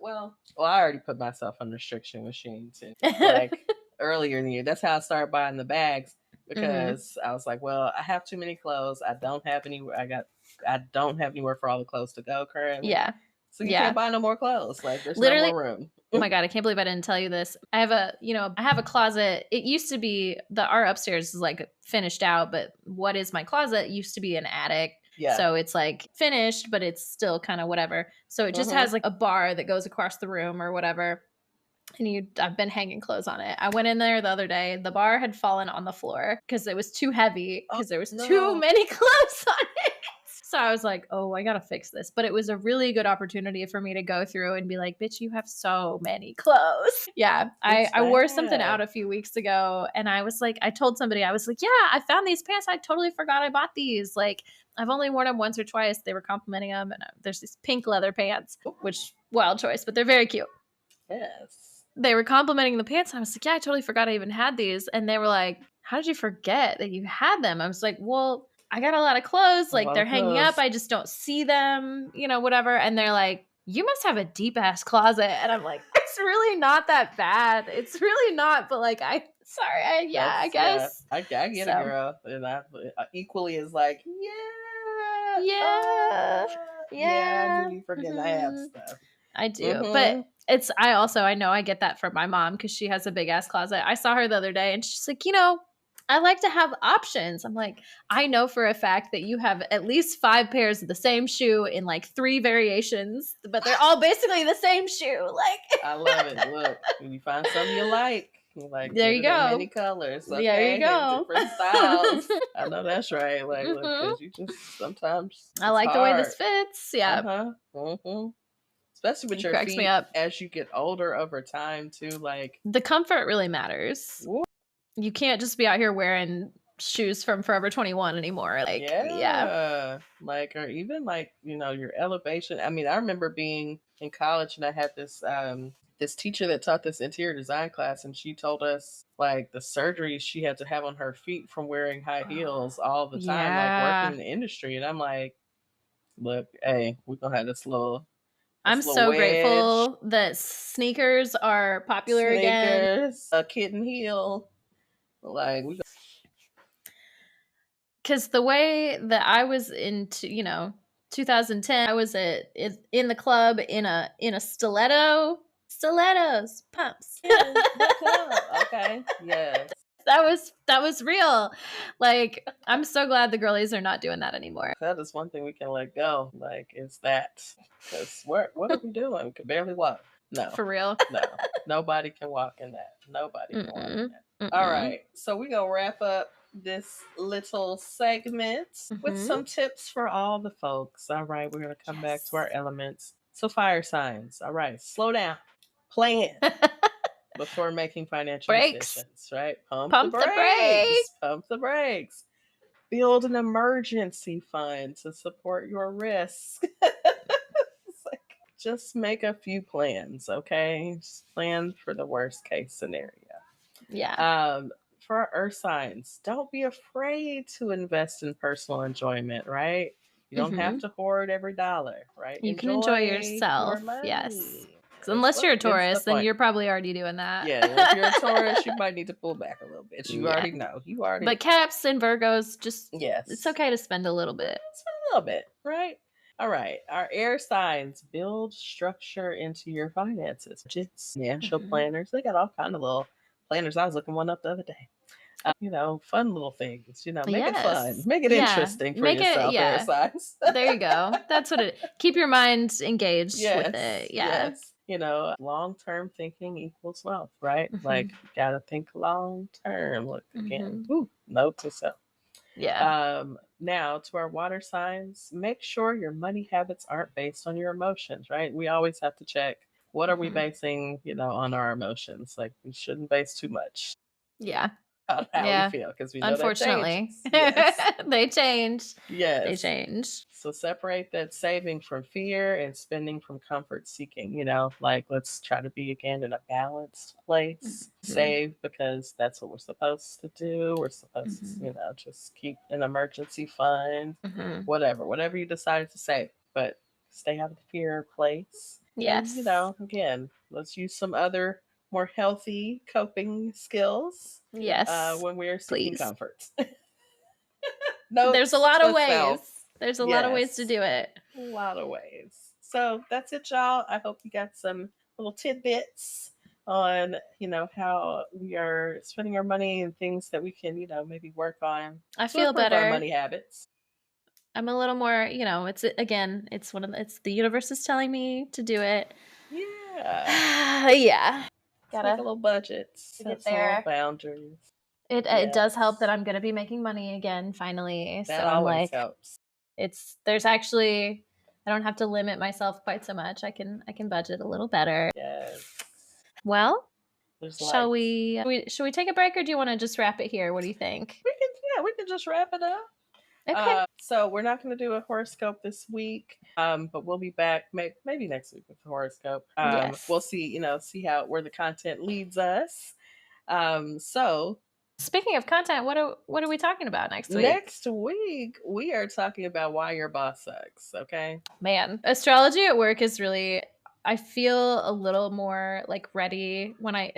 well, I already put myself on restriction with Shein too. Like earlier in the year, that's how I started buying the bags because I was like, well, I have too many clothes. I don't have anywhere for all the clothes to go currently. Yeah. So you can't buy no more clothes. Like, there's literally no more room. Oh my God, I can't believe I didn't tell you this. I have a closet. It used to be our upstairs is like finished out, but what is my closet used to be an attic. Yeah. So it's like finished, but it's still kind of whatever. So it just has like a bar that goes across the room or whatever. And I've been hanging clothes on it. I went in there the other day. The bar had fallen on the floor because it was too heavy because there was too many clothes on it. So I was like, oh, I got to fix this. But it was a really good opportunity for me to go through and be like, bitch, you have so many clothes. Yeah. I wore something out a few weeks ago and I was like, I told somebody, I was like, yeah, I found these pants. I totally forgot I bought these. Like, I've only worn them once or twice. They were complimenting them. And there's these pink leather pants, which wild choice, but they're very cute. Yes. They were complimenting the pants. And I was like, yeah, I totally forgot I even had these. And they were like, how did you forget that you had them? I was like, well, I got a lot of clothes. Like, they're hanging up. I just don't see them, you know, whatever. And they're like, you must have a deep ass closet. And I'm like, it's really not that bad. It's really not. But like, I guess. I guess. I get it, girl. And I equally is like, yeah. I knew you forget I have stuff. I do. But I know I get that from my mom because she has a big ass closet. I saw her the other day and she's like, you know, I like to have options. I'm like, I know for a fact that you have at least 5 pairs of the same shoe in like 3 variations, but they're all basically the same shoe. Like, I love it. Look, when you find something you like there you go. Many colors. Okay? There you go. Different styles. I know that's right. Like, look, because you just sometimes I like hard. the way this fits. Yeah. Especially with your feet as you get older over time too. Like, the comfort really matters. Whoa. You can't just be out here wearing shoes from Forever 21 anymore. Like, yeah. Like, or even like, you know, your elevation. I mean, I remember being in college and I had this this teacher that taught this interior design class, and she told us like the surgeries she had to have on her feet from wearing high heels all the time, like working in the industry. And I'm like, look, hey, we're gonna have this little. I'm so grateful that sneakers are popular again. A kitten heel. Like, because the way that I was into, you know, 2010, I was in the club in a stilettos, pumps. Okay, yes. That was real. Like, I'm so glad the girlies are not doing that anymore. That is one thing we can let go. Like, is that because what are we doing? We can barely walk. No, for real. No, nobody can walk in that. Nobody can walk in that. All right, so we're gonna wrap up this little segment with some tips for all the folks. All right, we're gonna come back to our elements. So, fire signs. All right, slow down, plan before making financial decisions. Right, pump the brakes. Pump the brakes. Build an emergency fund to support your risk. Just make a few plans, okay? Just plan for the worst case scenario. Yeah. For our earth signs, don't be afraid to invest in personal enjoyment, right? You don't have to hoard every dollar, right? You can enjoy yourself. Yes. Unless you're a Taurus, then you're probably already doing that. Yeah, if you're a Taurus, you might need to pull back a little bit. You already know. But Caps and Virgos, just it's okay to spend a little bit. Spend a little bit, right? All right, our air signs, build structure into your finances. Just financial planners. They got all kind of little planners. I was looking one up the other day. You know, fun little things. You know, make it fun, make it interesting for yourself. Air signs. There you go. That's what it. Keep your mind engaged with it. Yeah. Yes. You know, long-term thinking equals wealth, right? Like, gotta think long-term. Look again. Note to self. Yeah. Now to our water signs, make sure your money habits aren't based on your emotions, right? We always have to check what are we basing, you know, on our emotions. Like, we shouldn't base too much. Yeah. On how we feel, because we know unfortunately they change. Yes, they change. So separate that saving from fear and spending from comfort seeking. You know, like, let's try to be again in a balanced place. Save because that's what we're supposed to do. We're supposed to, you know, just keep an emergency fund, whatever you decide to save, but stay out of the fear place. Yes. And, you know, again, let's use some other more healthy coping skills. Yes. When we're seeking comfort. There's a lot of ways. There's a lot of ways to do it. A lot of ways. So that's it, y'all. I hope you got some little tidbits on, you know, how we are spending our money and things that we can, you know, maybe work on. I feel better. Our money habits. I'm a little more, you know, it's the universe is telling me to do it. Yeah. Yeah. Gotta make a little budget. Set some little boundaries. It does help that I'm going to be making money again finally. That always helps. There's actually, I don't have to limit myself quite so much. I can budget a little better. Yes. Well, There's should we take a break, or do you want to just wrap it here? What do you think? We can just wrap it up. Okay. So we're not going to do a horoscope this week, but we'll be back maybe next week with the horoscope. Yes. We'll see, see where the content leads us. So speaking of content, what are we talking about next week? Next week, we are talking about why your boss sucks. Okay. Man, astrology at work is really, I feel a little more like ready when I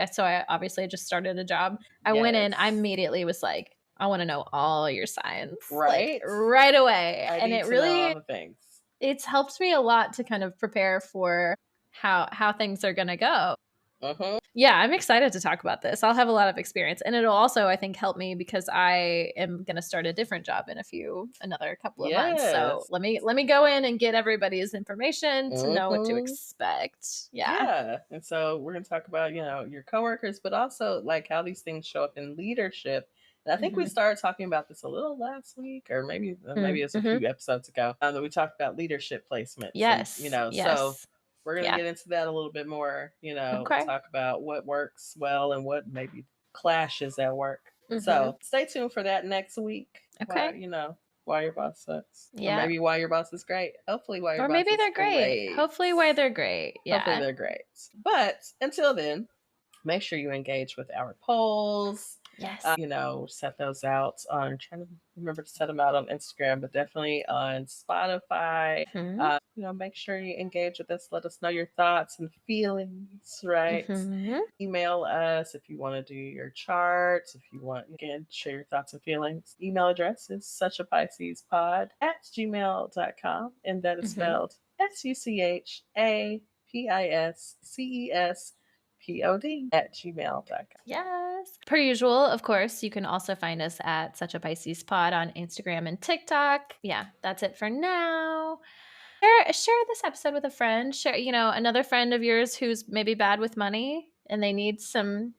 obviously just started a job. I went in, I immediately was like, I want to know all your signs, right? Like, right away. And it really, know all the things. It's helped me a lot to kind of prepare for how things are going to go. Yeah, I'm excited to talk about this. I'll have a lot of experience, and it'll also, I think, help me because I am going to start a different job in another couple of months. So let me go in and get everybody's information to know what to expect. Yeah. And so we're going to talk about, your coworkers, but also like how these things show up in leadership. And I think we started talking about this a little last week, or maybe it's a few episodes ago, that we talked about leadership placements. Yes. And, so we're going to get into that a little bit more, talk about what works well and what maybe clashes at work. So stay tuned for that next week. Okay. Why your boss sucks. Yeah. Or maybe why your boss is great. Hopefully why your boss is great. Or maybe they're great. Hopefully why they're great. Yeah. Hopefully they're great. But until then, make sure you engage with our polls. Yes. Set those out on, I'm trying to remember to set them out on Instagram, but definitely on Spotify. Make sure you engage with us. Let us know your thoughts and feelings, right? Email us if you want to do your charts. If you want, again, share your thoughts and feelings. Email address is suchapiscespod@gmail.com, and that is spelled SUCHAPISCESPOD@gmail.com. Yes. Per usual, of course, you can also find us at Such a Pisces Pod on Instagram and TikTok. Yeah, that's it for now. Share this episode with a friend. Share, another friend of yours who's maybe bad with money and they need some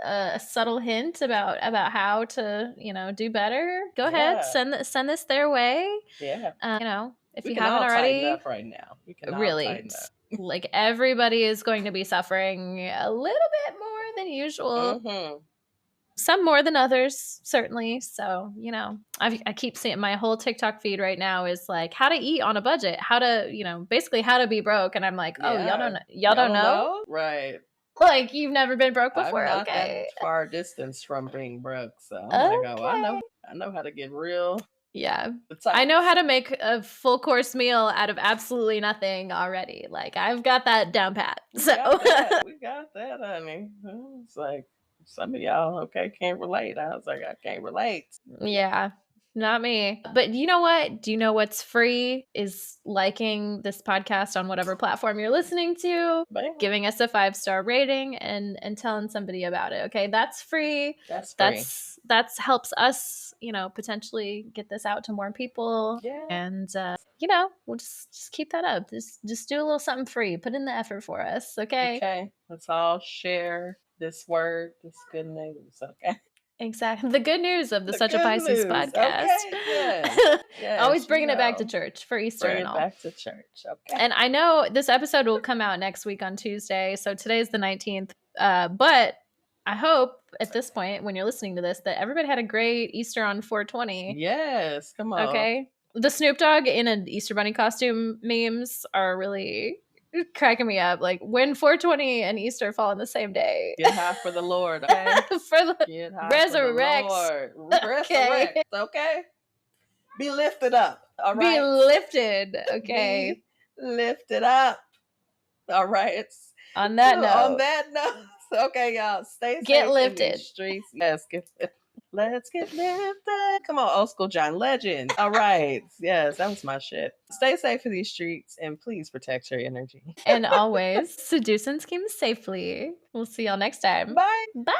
a subtle hint about how to, do better. Go ahead, send this their way. Yeah. If you haven't already, up right now. We can really. Like everybody is going to be suffering a little bit more than usual. Some more than others, certainly. So, I keep seeing my whole TikTok feed right now is like how to eat on a budget, how to, basically how to be broke. And I'm like, oh, y'all don't know? Right. Like you've never been broke before. I'm not that far distance from being broke. So I'm like, oh, I know how to get real. Yeah. I know how to make a full course meal out of absolutely nothing already. Like I've got that down pat. So we got that, honey. It's like some of y'all, can't relate. I was like, I can't relate. Yeah. Not me. But you know what? Do you know what's free is liking this podcast on whatever platform you're listening to, giving us a 5-star rating and telling somebody about it. Okay. That's free. That's free. That's helps us, potentially get this out to more people. Yeah. And, we'll just keep that up. Just do a little something free. Put in the effort for us. Okay. Okay. Let's all share this word, this good news. Okay. Exactly. The good news of the Such a Pisces podcast. Okay. Yes, always bringing it back to church for Easter and all. Back to church. Okay. And I know this episode will come out next week on Tuesday. So today's the 19th. But I hope at this point, when you're listening to this, that everybody had a great Easter on 420. Yes. Come on. Okay. The Snoop Dogg in an Easter Bunny costume memes are really cracking me up. Like when 420 and Easter fall on the same day. Get high for the Lord. Okay? Get high resurrect. For the Lord. Resurrect. Okay. Be lifted up. All right. Be lifted. Okay. Be lifted up. All right. On that note. Okay, y'all. Stay safe. Get lifted. In these streets. Yes. Let's get lifted. Come on, old school John Legend. All right. Yes, that was my shit. Stay safe in these streets and please protect your energy. And always seduce and scheme safely. We'll see y'all next time. Bye. Bye.